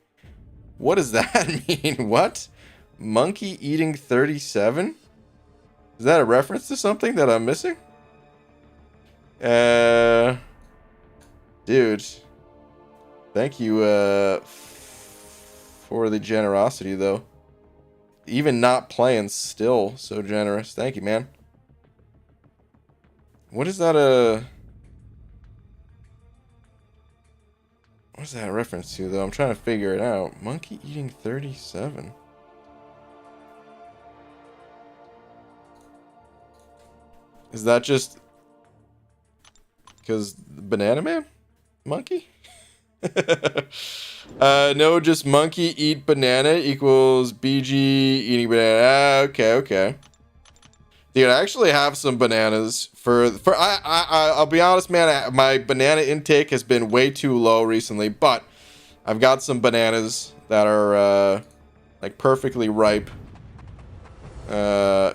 What does that mean? What? Monkey Eating 37? Is that a reference to something that I'm missing? Dude. Thank you for the generosity, though. Even not playing, still so generous. Thank you, man. What is that what's that a reference to, though? I'm trying to figure it out. Monkey Eating 37. Is that just because Banana Man? Monkey? No, just monkey eat banana equals BG eating banana. Okay. Dude, I actually have some bananas I'll be honest, man, my banana intake has been way too low recently, but I've got some bananas that are like perfectly ripe.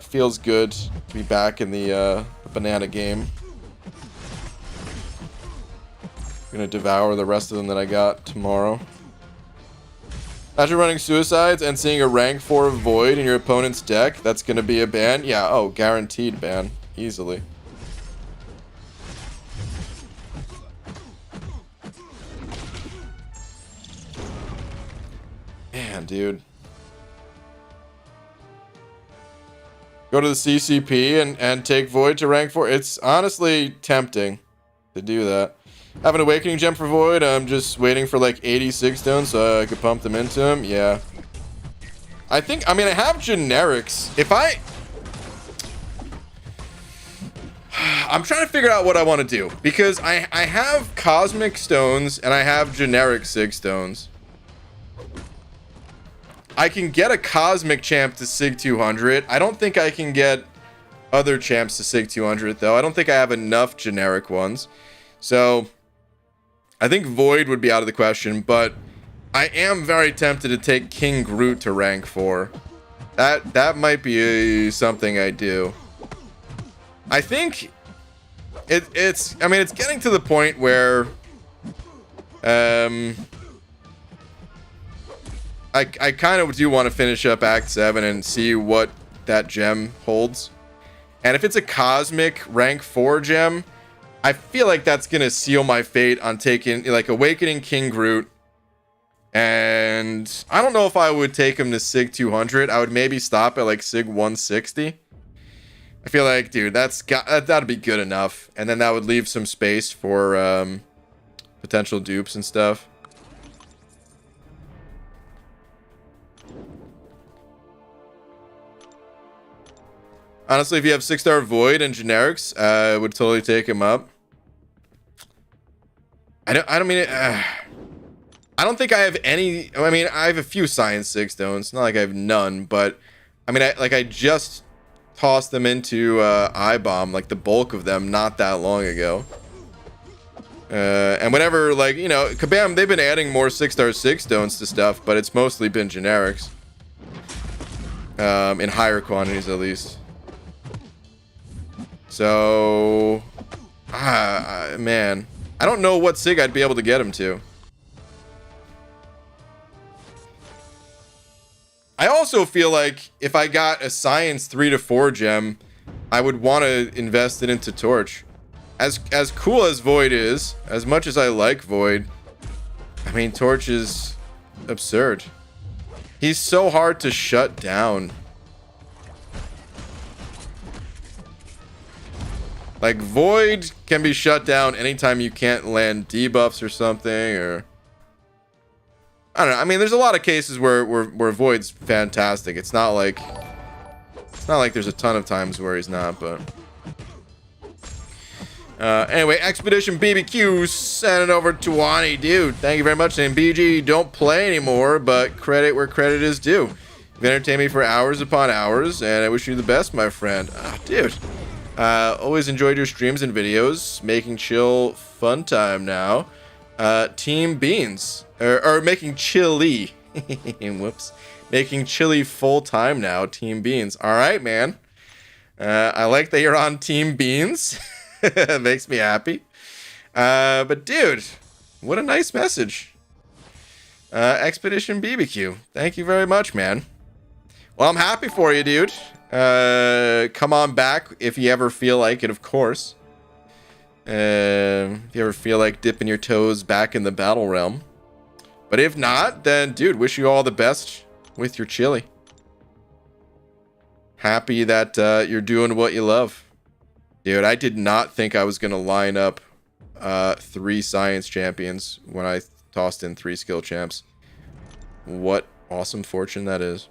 Feels good to be back in the banana game. I'm gonna devour the rest of them that I got tomorrow. After running suicides and seeing a rank 4 Void in your opponent's deck, that's gonna be a ban? Yeah, oh, guaranteed ban. Easily. Man, dude. Go to the CCP and take Void to rank 4. It's honestly tempting to do that. Have an Awakening Gem for Void. I'm just waiting for like 86 stones so I could pump them into him. Yeah. I mean, I have generics. I'm trying to figure out what I want to do. Because I have Cosmic Stones and I have generic Sig Stones. I can get a Cosmic Champ to Sig 200. I don't think I can get other champs to Sig 200, though. I don't think I have enough generic ones. So I think Void would be out of the question, but I am very tempted to take King Groot to rank 4. That might be something I do. I think it's getting to the point where I kind of do want to finish up Act 7 and see what that gem holds. And if it's a Cosmic rank 4 gem, I feel like that's going to seal my fate on taking, like, Awakening King Groot. And I don't know if I would take him to Sig 200. I would maybe stop at, like, Sig 160. I feel like, dude, that'd be good enough. And then that would leave some space for potential dupes and stuff. Honestly, if you have 6-star Void and generics, I would totally take him up. I don't think I have any. I mean, I have a few Science Sig Stones. Not like I have none, but I mean, I just tossed them into I-Bomb, like the bulk of them, not that long ago. And whenever, like, you know, Kabam, they've been adding more 6-star Sig Stones to stuff, but it's mostly been generics. In higher quantities, at least. So, man, I don't know what Sig I'd be able to get him to. I also feel like if I got a Science 3 to 4 gem, I would want to invest it into Torch. As cool as Void is, as much as I like Void, I mean, Torch is absurd. He's so hard to shut down. Like, Void can be shut down anytime you can't land debuffs or something, or... I don't know. I mean, there's a lot of cases where Void's fantastic. It's not like there's a ton of times where he's not, but... Anyway, Expedition BBQ sent it over to Wani. Dude, thank you very much. And BG, don't play anymore, but credit where credit is due. You've entertained me for hours upon hours, and I wish you the best, my friend. Oh, dude. Always enjoyed your streams and videos. Making chill fun time now. Team Beans. Or making chili. Whoops. Making chili full time now. Team Beans. Alright, man. I like that you're on Team Beans. Makes me happy. But dude, what a nice message. Expedition BBQ. Thank you very much, man. Well, I'm happy for you, dude. Come on back if you ever feel like it, of course. If you ever feel like dipping your toes back in the battle realm. But if not, then dude, wish you all the best with your chili. Happy that you're doing what you love. Dude, I did not think I was going to line up 3 science champions when I tossed in 3 skill champs. What awesome fortune that is.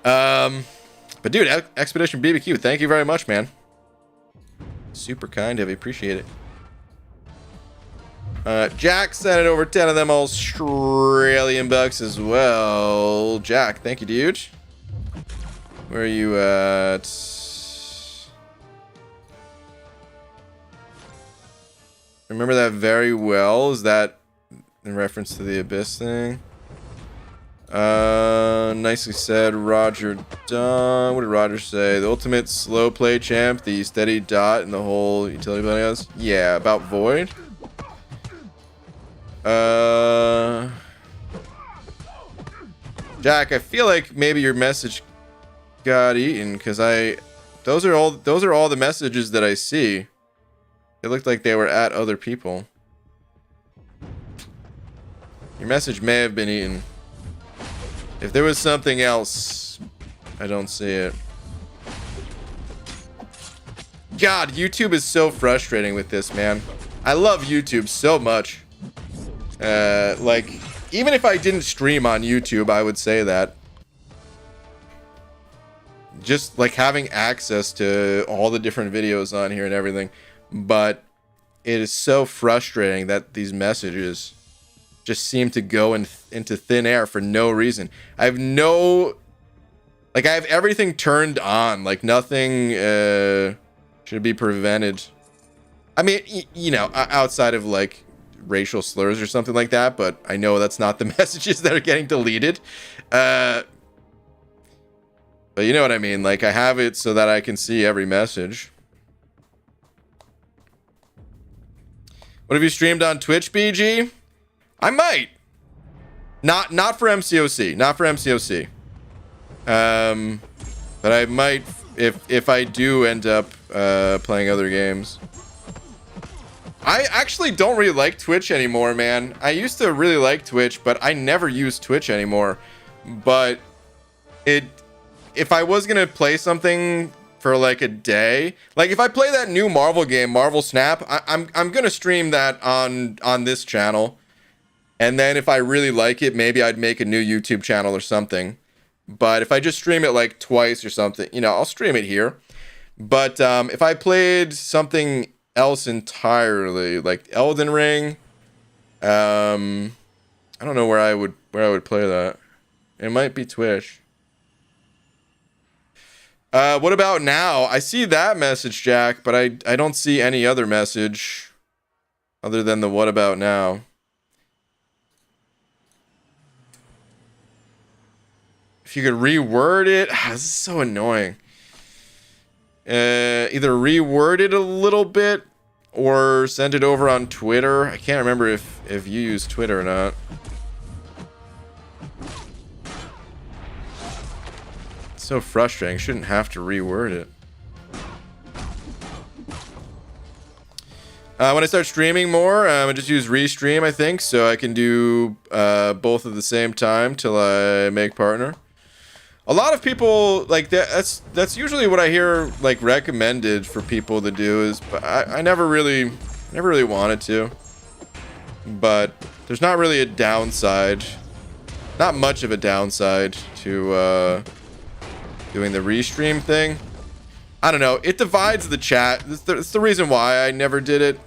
But dude, Expedition BBQ, thank you very much, man. Super kind of you. Appreciate it. Jack sent it over 10 of them Australian bucks as well. Jack, thank you, dude. Where are you at? Remember that very well. Is that in reference to the Abyss thing? Nicely said, Roger Dunn. What did Roger say? The ultimate slow play champ, the steady dot, and the whole utility ability has? Yeah, about Void. Jack, I feel like maybe your message got eaten because those are all the messages that I see. It looked like they were at other people. Your message may have been eaten. If there was something else, I don't see it. God, YouTube is so frustrating with this, man. I love YouTube so much. Like, even if I didn't stream on YouTube, I would say that. Just like having access to all the different videos on here and everything. But it is so frustrating that these messages just seem to go into thin air for no reason. I have everything turned on. Like nothing should be prevented. I mean, you know, outside of like racial slurs or something like that, but I know that's not the messages that are getting deleted. But you know what I mean? Like I have it so that I can see every message. What have you streamed on Twitch, BG? I might. Not for MCOC. Not for MCOC. But I might if I do end up playing other games. I actually don't really like Twitch anymore, man. I used to really like Twitch, but I never use Twitch anymore. But if I was gonna play something for like a day, like if I play that new Marvel game, Marvel Snap, I'm gonna stream that on this channel, and then if I really like it, maybe I'd make a new YouTube channel or something. But if I just stream it like twice or something, you know, I'll stream it here. But if I played something else entirely, like Elden Ring, I don't know where I would play that. It might be Twitch. What about now? I see that message, Jack, but I don't see any other message other than the what about now. If you could reword it, this is so annoying. Either reword it a little bit or send it over on Twitter. I can't remember if you use Twitter or not. It's so frustrating. Shouldn't have to reword it. When I start streaming more, I just use Restream, I think, so I can do both at the same time till I make partner. A lot of people like that. That's usually what I hear like recommended for people to do is, but I never really wanted to. But there's not really a downside, not much of a downside to doing the restream thing. I don't know. It divides the chat. It's the reason why I never did it.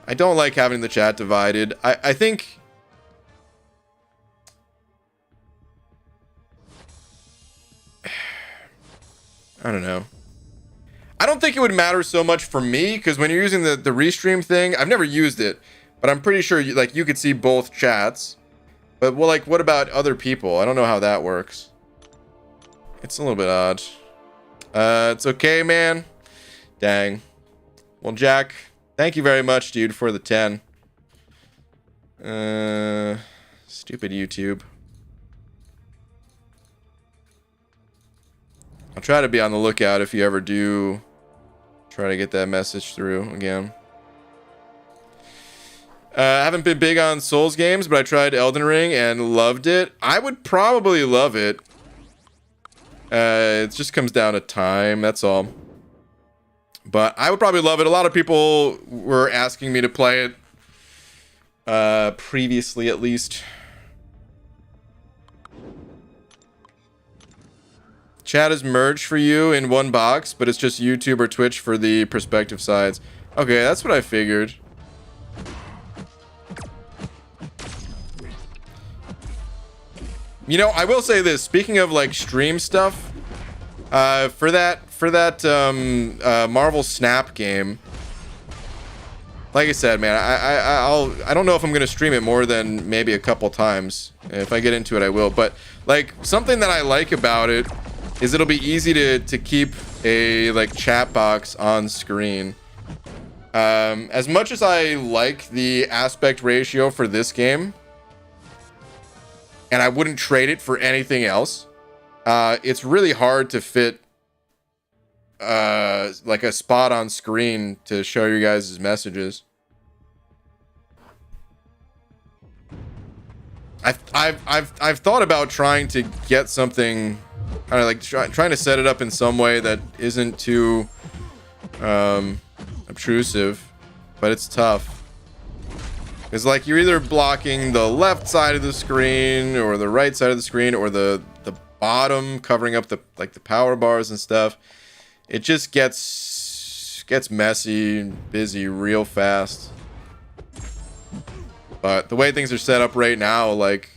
I don't like having the chat divided. I think. I don't know. I don't think it would matter so much for me because when you're using the restream thing, I've never used it, but I'm pretty sure you could see both chats. But well, like, what about other people? I don't know how that works. It's a little bit odd. It's okay, man. Dang. Well, Jack, thank you very much, dude, for the 10. Stupid YouTube. I'll try to be on the lookout if you ever do try to get that message through again. I haven't been big on Souls games, but I tried Elden Ring and loved it. I would probably love it. It just comes down to time, that's all. But I would probably love it. A lot of people were asking me to play it. Previously, at least. Chat is merged for you in one box, but it's just YouTube or Twitch for the prospective sides. Okay, that's what I figured. You know, I will say this. Speaking of like stream stuff, for that Marvel Snap game, like I said, man, I don't know if I'm gonna stream it more than maybe a couple times. If I get into it, I will. But like something that I like about it is it'll be easy to keep a like chat box on screen. As much as I like the aspect ratio for this game, and I wouldn't trade it for anything else, it's really hard to fit like a spot on screen to show you guys' messages. I've thought about trying to get something kind of like trying to set it up in some way that isn't too obtrusive, but it's tough. It's like you're either blocking the left side of the screen or the right side of the screen or the bottom, covering up the power bars and stuff. It just gets messy and busy real fast. But the way things are set up right now, like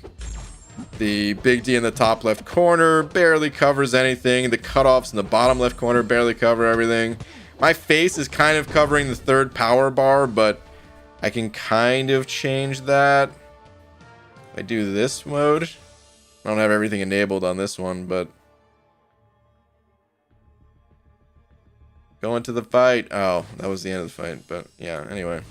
the big D in the top left corner barely covers anything. The cutoffs in the bottom left corner barely cover everything. My face is kind of covering the third power bar, but I can kind of change that. If I do this mode, I don't have everything enabled on this one, but go into the fight. Oh, that was the end of the fight, but yeah, anyway.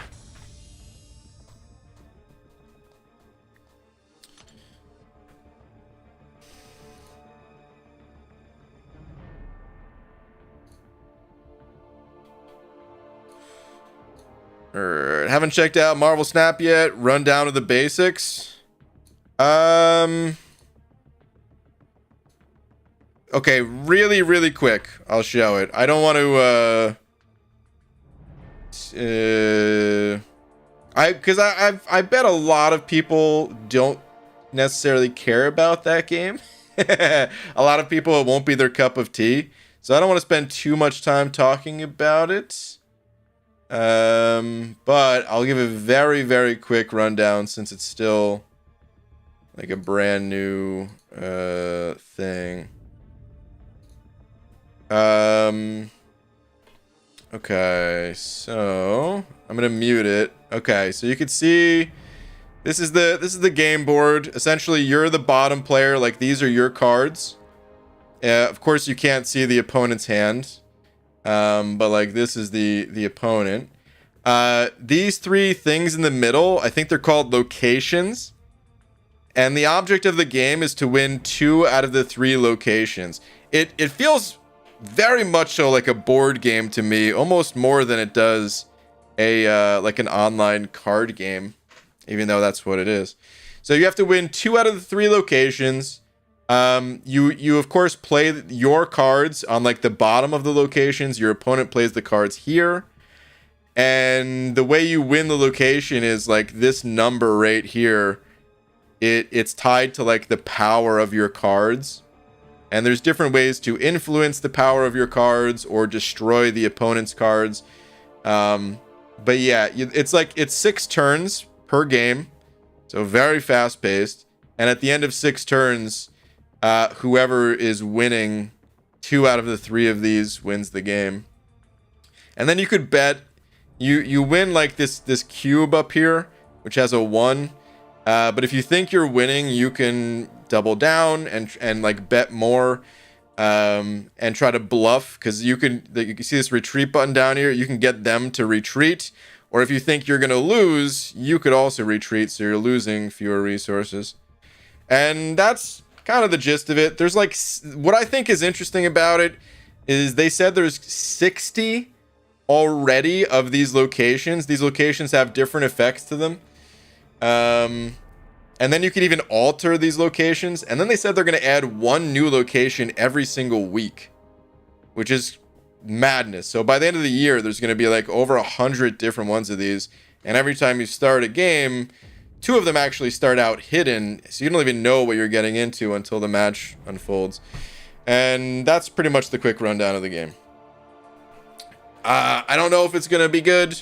Haven't checked out Marvel Snap yet. Run down to the basics. Okay, really quick. I'll show it. I don't want to I bet a lot of people don't necessarily care about that game. A lot of people, it won't be their cup of tea. So I don't want to spend too much time talking about it. But I'll give a very quick rundown since it's still like a brand new thing. Okay, so I'm gonna mute it. Okay, so you can see this is the game board. Essentially, you're the bottom player. Like, these are your cards. Of course, you can't see the opponent's hand. But like, this is the opponent. These three things in the middle, I think they're called locations. And the object of the game is to win 2 out of the 3 locations. It feels very much so like a board game to me, almost more than it does a like an online card game, even though that's what it is. So you have to win 2 out of the 3 locations. You of course play your cards on like the bottom of the locations. Your opponent plays the cards here. And the way you win the location is like this number right here. It's tied to like the power of your cards. And there's different ways to influence the power of your cards or destroy the opponent's cards. But yeah, it's 6 turns per game. So very fast paced. And at the end of 6 turns, whoever is winning 2 out of the 3 of these wins the game. And then you could bet you win like this cube up here, which has a 1. But if you think you're winning, you can double down and like bet more, and try to bluff, because you can see this retreat button down here. You can get them to retreat, or if you think you're gonna lose, you could also retreat, so you're losing fewer resources. And that's kind of the gist of it. There's like, what I think is interesting about it is they said there's 60 already of these locations. These locations have different effects to them. And then you can even alter these locations. And then they said they're going to add 1 new location every single week, which is madness. So by the end of the year, there's going to be like over 100 different ones of these. And every time you start a game, 2 of them actually start out hidden. So you don't even know what you're getting into until the match unfolds. And that's pretty much the quick rundown of the game. I don't know if it's going to be good.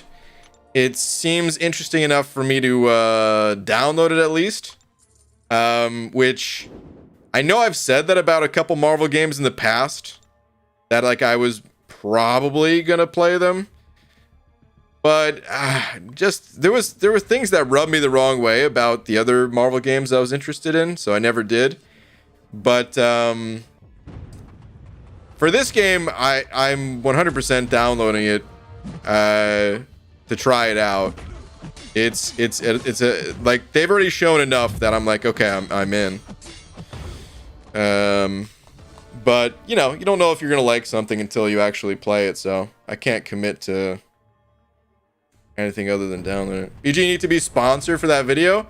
It seems interesting enough for me to download it at least. Which I know I've said that about a couple Marvel games in the past. That like I was probably going to play them. But just there were things that rubbed me the wrong way about the other Marvel games I was interested in. So I never did. But for this game, I'm 100% downloading it to try it out. It's a like they've already shown enough that I'm like, okay, I'm in. But you know, you don't know if you're gonna like something until you actually play it, so I can't commit to anything other than download it. BG need to be sponsored for that video.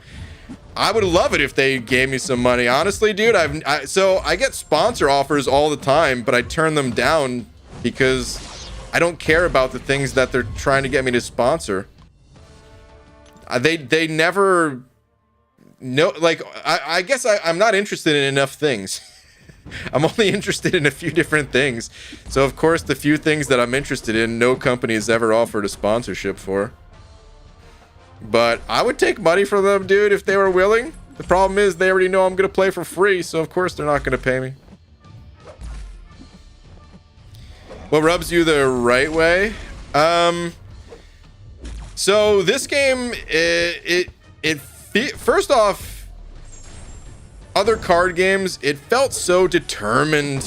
I would love it if they gave me some money. Honestly, dude, so I get sponsor offers all the time, but I turn them down because I don't care about the things that they're trying to get me to sponsor. They never know. Like, I guess I'm not interested in enough things. I'm only interested in a few different things. So, of course, the few things that I'm interested in, no company has ever offered a sponsorship for. But I would take money from them, dude, if they were willing. The problem is they already know I'm going to play for free, so of course they're not going to pay me. What rubs you the right way? So this game, first off, other card games, it felt so determined.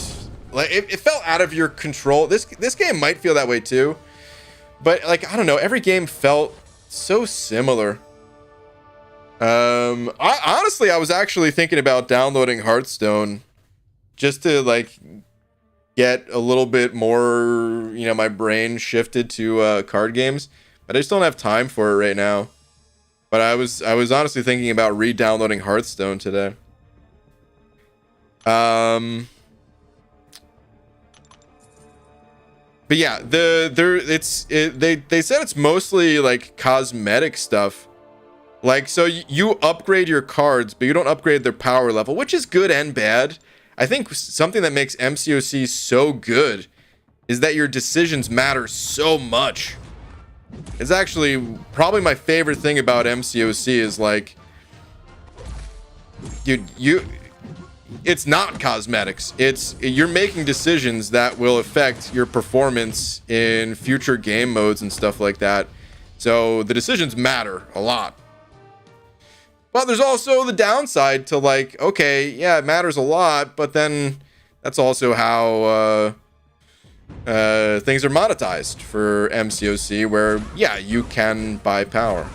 Like it felt out of your control. This game might feel that way too, but like I don't know, every game felt so similar. I was actually thinking about downloading Hearthstone just to like get a little bit more, you know, my brain shifted to card games, but I just don't have time for it right now. But I was honestly thinking about re-downloading Hearthstone today. But yeah, they said it's mostly like cosmetic stuff. Like, so you upgrade your cards, but you don't upgrade their power level, which is good and bad. I think something that makes MCOC so good is that your decisions matter so much. It's actually probably my favorite thing about MCOC is like, it's not cosmetics. You're making decisions that will affect your performance in future game modes and stuff like that. So the decisions matter a lot. But there's also the downside to like, okay, yeah, it matters a lot, but then that's also how things are monetized for MCOC, where yeah, you can buy power.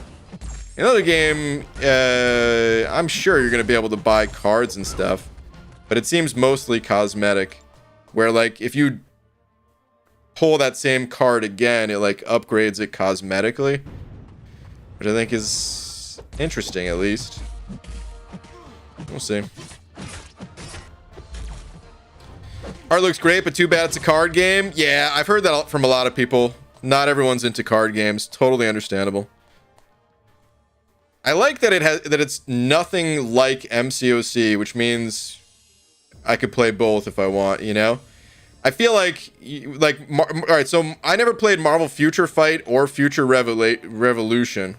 Another game, I'm sure you're gonna be able to buy cards and stuff, but it seems mostly cosmetic, where like if you pull that same card again, it like upgrades it cosmetically, which I think is interesting, at least. We'll see. Art looks great, but too bad it's a card game. Yeah, I've heard that from a lot of people. Not everyone's into card games. Totally understandable. I like that it's nothing like MCOC, which means I could play both if I want, you know? I feel like all right, so I never played Marvel Future Fight or Future Revolution.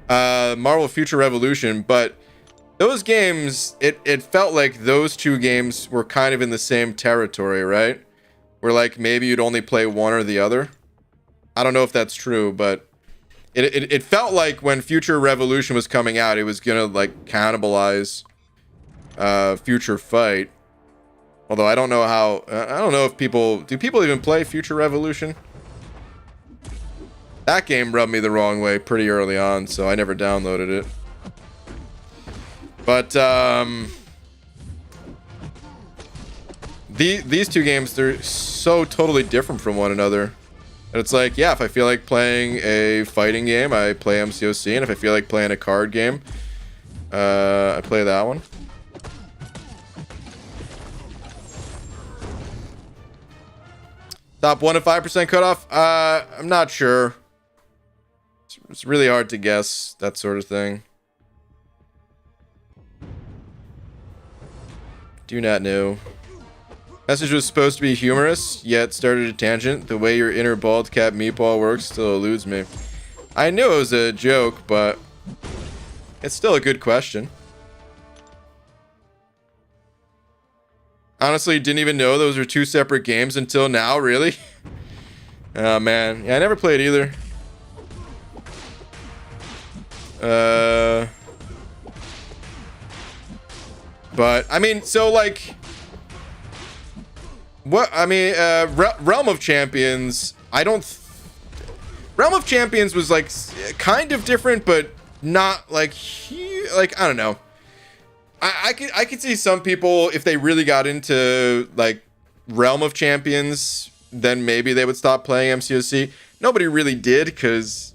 Marvel Future Revolution, but those games, it felt like those two games were kind of in the same territory, right? Where like maybe you'd only play one or the other. I don't know if that's true, but it felt like when Future Revolution was coming out, it was gonna like cannibalize Future Fight. Although I don't know how, I don't know if do people even play Future Revolution? That game rubbed me the wrong way pretty early on, so I never downloaded it. But these two games, they're so totally different from one another. And it's like, yeah, if I feel like playing a fighting game, I play MCOC, and if I feel like playing a card game, I play that one. Top 1 to 5% cutoff? I'm not sure. It's really hard to guess, that sort of thing. Do not know. Message was supposed to be humorous, yet started a tangent. The way your inner bald cap meatball works still eludes me. I knew it was a joke, but it's still a good question. Honestly, didn't even know those were two separate games until now, really? Oh, man. Yeah, I never played either. But, I mean, so, like... What, I mean, Realm of Champions, Realm of Champions was, like, kind of different, but not, like, I don't know. I could see some people, if they really got into, like, Realm of Champions, then maybe they would stop playing MCOC. Nobody really did, because,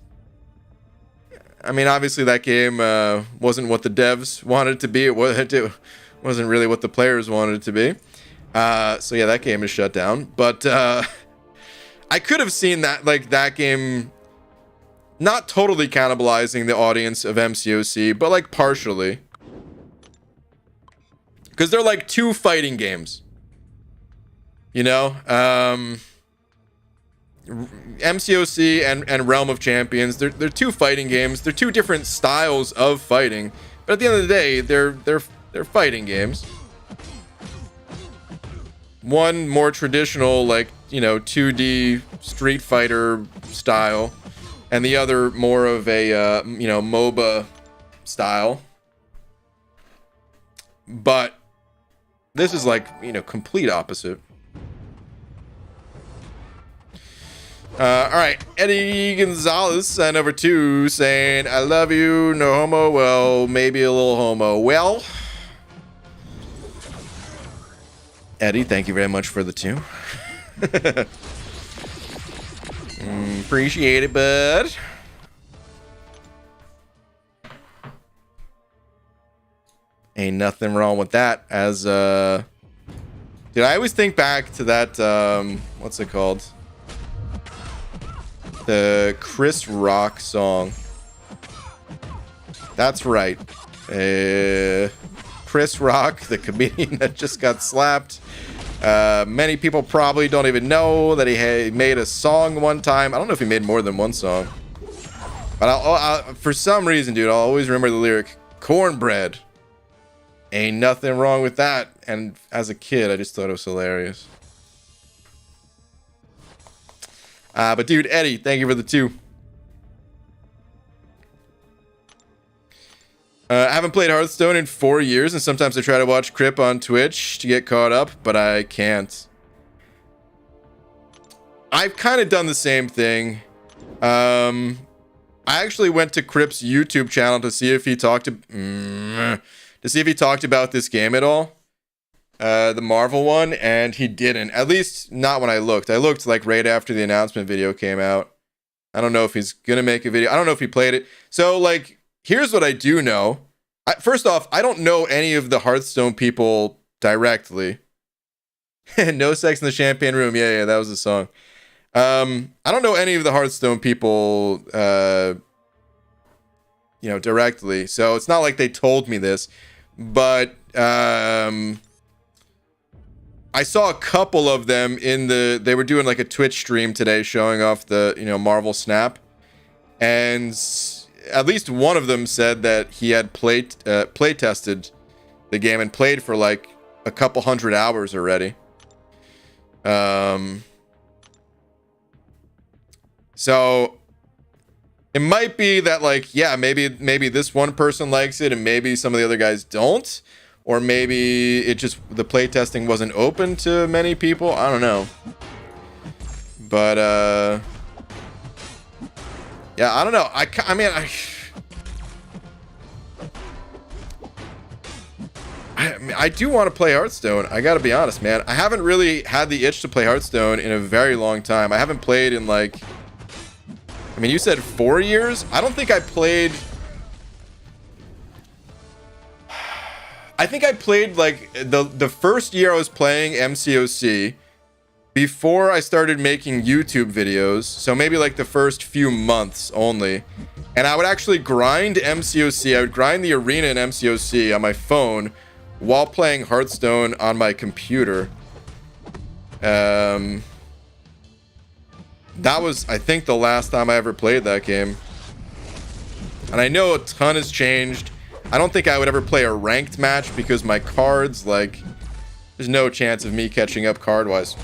I mean, obviously that game wasn't what the devs wanted it to be. It wasn't really what the players wanted it to be. So yeah, that game is shut down. But I could have seen that, like, that game not totally cannibalizing the audience of MCOC, but, like, partially. Because they're like two fighting games. You know? MCOC and Realm of Champions, they're two fighting games. They're two different styles of fighting. But at the end of the day, they're fighting games. One more traditional, like, you know, 2D Street Fighter style. And the other more of a, you know, MOBA style. But this is like, you know, complete opposite. All right, Eddie Gonzalez sent over 2 saying, I love you, no homo, well, maybe a little homo. Well, Eddie, thank you very much for the 2. Appreciate it, bud. Ain't nothing wrong with that. As dude, I always think back to that what's it called, the Chris Rock song. That's right, Chris Rock, the comedian that just got slapped. Many people probably don't even know that he made a song one time. I don't know if he made more than one song, but I'll for some reason, dude, I'll always remember the lyric, cornbread. Ain't nothing wrong with that. And as a kid, I just thought it was hilarious. But dude, Eddie, thank you for the 2. I haven't played Hearthstone in 4 years, and sometimes I try to watch Crip on Twitch to get caught up, but I can't. I've kind of done the same thing. I actually went to Crip's YouTube channel to see if he talked about this game at all, the Marvel one, and he didn't. At least not when I looked. I looked like right after the announcement video came out. I don't know if he's gonna make a video. I don't know if he played it. So, like, here's what I do know. First off, I don't know any of the Hearthstone people directly. No sex in the champagne room. Yeah, that was the song. I don't know any of the Hearthstone people, directly, so it's not like they told me this, but I saw a couple of them they were doing like a Twitch stream today showing off the, Marvel Snap, and at least one of them said that he had play tested the game and played for like a couple hundred hours already. So it might be that, like, yeah, maybe this one person likes it and maybe some of the other guys don't, or maybe it just, the playtesting wasn't open to many people. I don't know. But yeah, I don't know. I do want to play Hearthstone. I gotta be honest, man. I haven't really had the itch to play Hearthstone in a very long time. I haven't played in like, I mean, you said 4 years? I don't think I played. I think I played like the first year I was playing MCOC before I started making YouTube videos. So maybe like the first few months only. And I would actually grind MCOC. I would grind the arena in MCOC on my phone while playing Hearthstone on my computer. That was, I think, the last time I ever played that game. And I know a ton has changed. I don't think I would ever play a ranked match because my cards, like, there's no chance of me catching up card-wise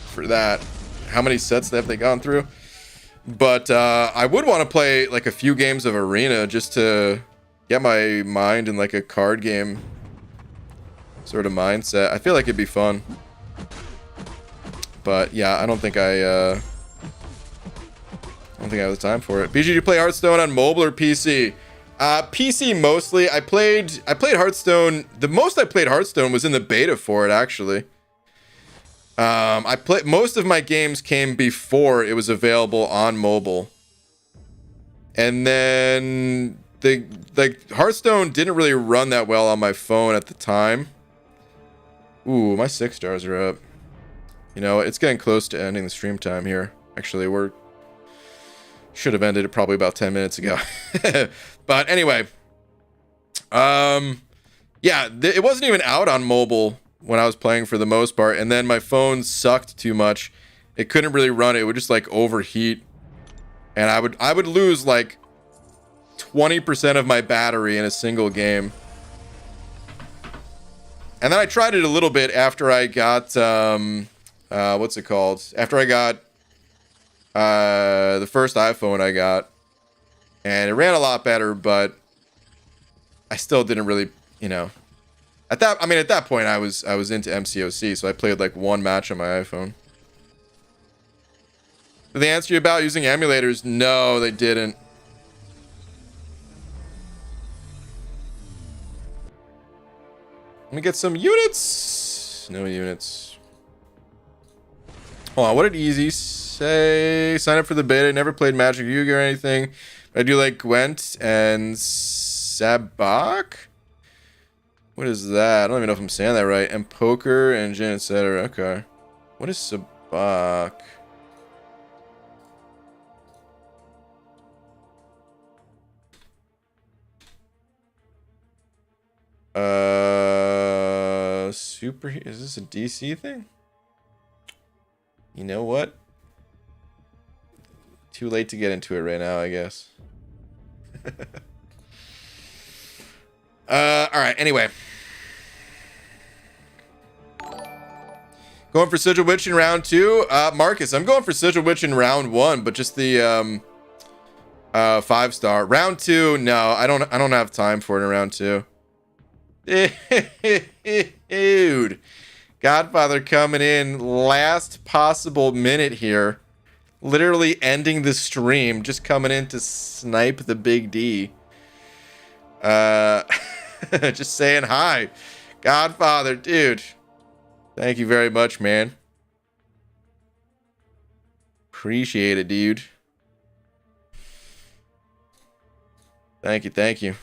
for that. How many sets have they gone through? But I would want to play, like, a few games of Arena just to get my mind in, like, a card game sort of mindset. I feel like it'd be fun. But, yeah, I don't think I have the time for it. BG, do you play Hearthstone on mobile or PC? PC mostly. I played Hearthstone. The most I played Hearthstone was in the beta for it, actually. Most of my games came before it was available on mobile. And then Hearthstone didn't really run that well on my phone at the time. Ooh, my 6 stars are up. You know, it's getting close to ending the stream time here. Actually, should have ended it probably about 10 minutes ago. But anyway, yeah, it wasn't even out on mobile when I was playing for the most part, and then my phone sucked too much. It couldn't really run it. It would just like overheat, and I would lose like 20% of my battery in a single game. And then I tried it a little bit after I got what's it called? After I got the first iPhone I got, and it ran a lot better, but I still didn't really, at that point I was into MCOC, so I played like one match on my iPhone. Did they answer you about using emulators? No, they didn't. Let me get some units. No units. Hold on, what did Easy say? Sign up for the beta. Never played Magic Yu-Gi or anything. But I do like Gwent and Sabak. What is that? I don't even know if I'm saying that right. And Poker and Jin, etc. Okay. What is Sabak? Is this a DC thing? You know what? Too late to get into it right now, I guess. Alright, anyway. Going for Sigil Witch in round 2. Marcus, I'm going for Sigil Witch in round 1, but just the 5-star. Round 2, no, I don't have time for it in round 2. Dude. Godfather coming in last possible minute here. Literally ending the stream, just coming in to snipe the big D. Just saying hi. Godfather, dude. Thank you very much, man. Appreciate it, dude. Thank you.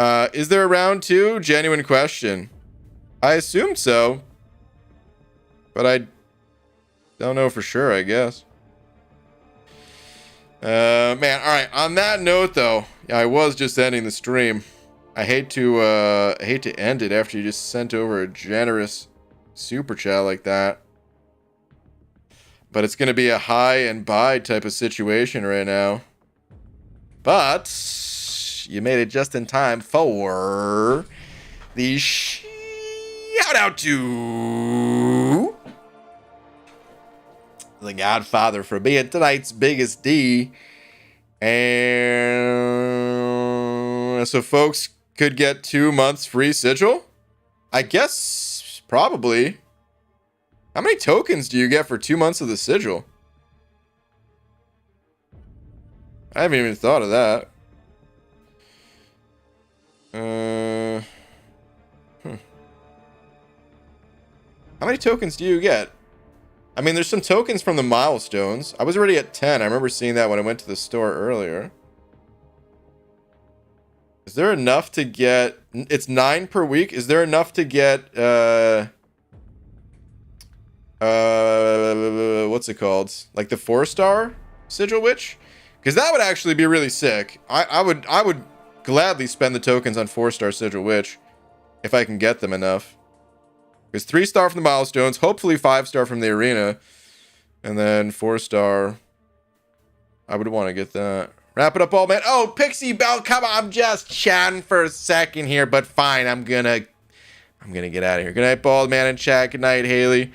Is there a round 2? Genuine question. I assumed so. But I don't know for sure, I guess. Man, alright. On that note, though, I was just ending the stream. I hate to end it after you just sent over a generous super chat like that. But it's going to be a high and buy type of situation right now. But you made it just in time for the shout out to the Godfather for being tonight's biggest D. And so folks could get 2 months free Sigil? I guess probably. How many tokens do you get for 2 months of the Sigil? I haven't even thought of that. How many tokens do you get? I mean, there's some tokens from the milestones. I was already at 10. I remember seeing that when I went to the store earlier. Is there enough to get... It's 9 per week. Is there enough to get... what's it called? Like the 4-star Sigil Witch? Because that would actually be really sick. I would gladly spend the tokens on 4-star Sigil Witch if I can get them enough. Because 3-star from the milestones, hopefully 5-star from the arena, and then 4-star. I would want to get that. Wrap it up, all man. Oh, Pixie Bell, come on! I'm just chatting for a second here, but fine. I'm gonna get out of here. Good night, Bald Man and chat. Good night, Haley.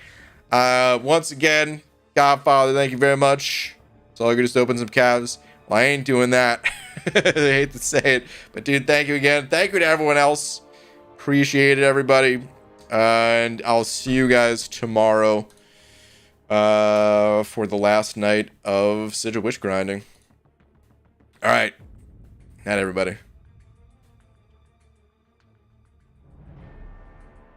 Once again, Godfather, thank you very much. So I could just open some calves. Well, I ain't doing that. I hate to say it, but dude, thank you again. Thank you to everyone else. Appreciate it, everybody. And I'll see you guys tomorrow for the last night of Sigil Witch grinding. All right. Night, everybody.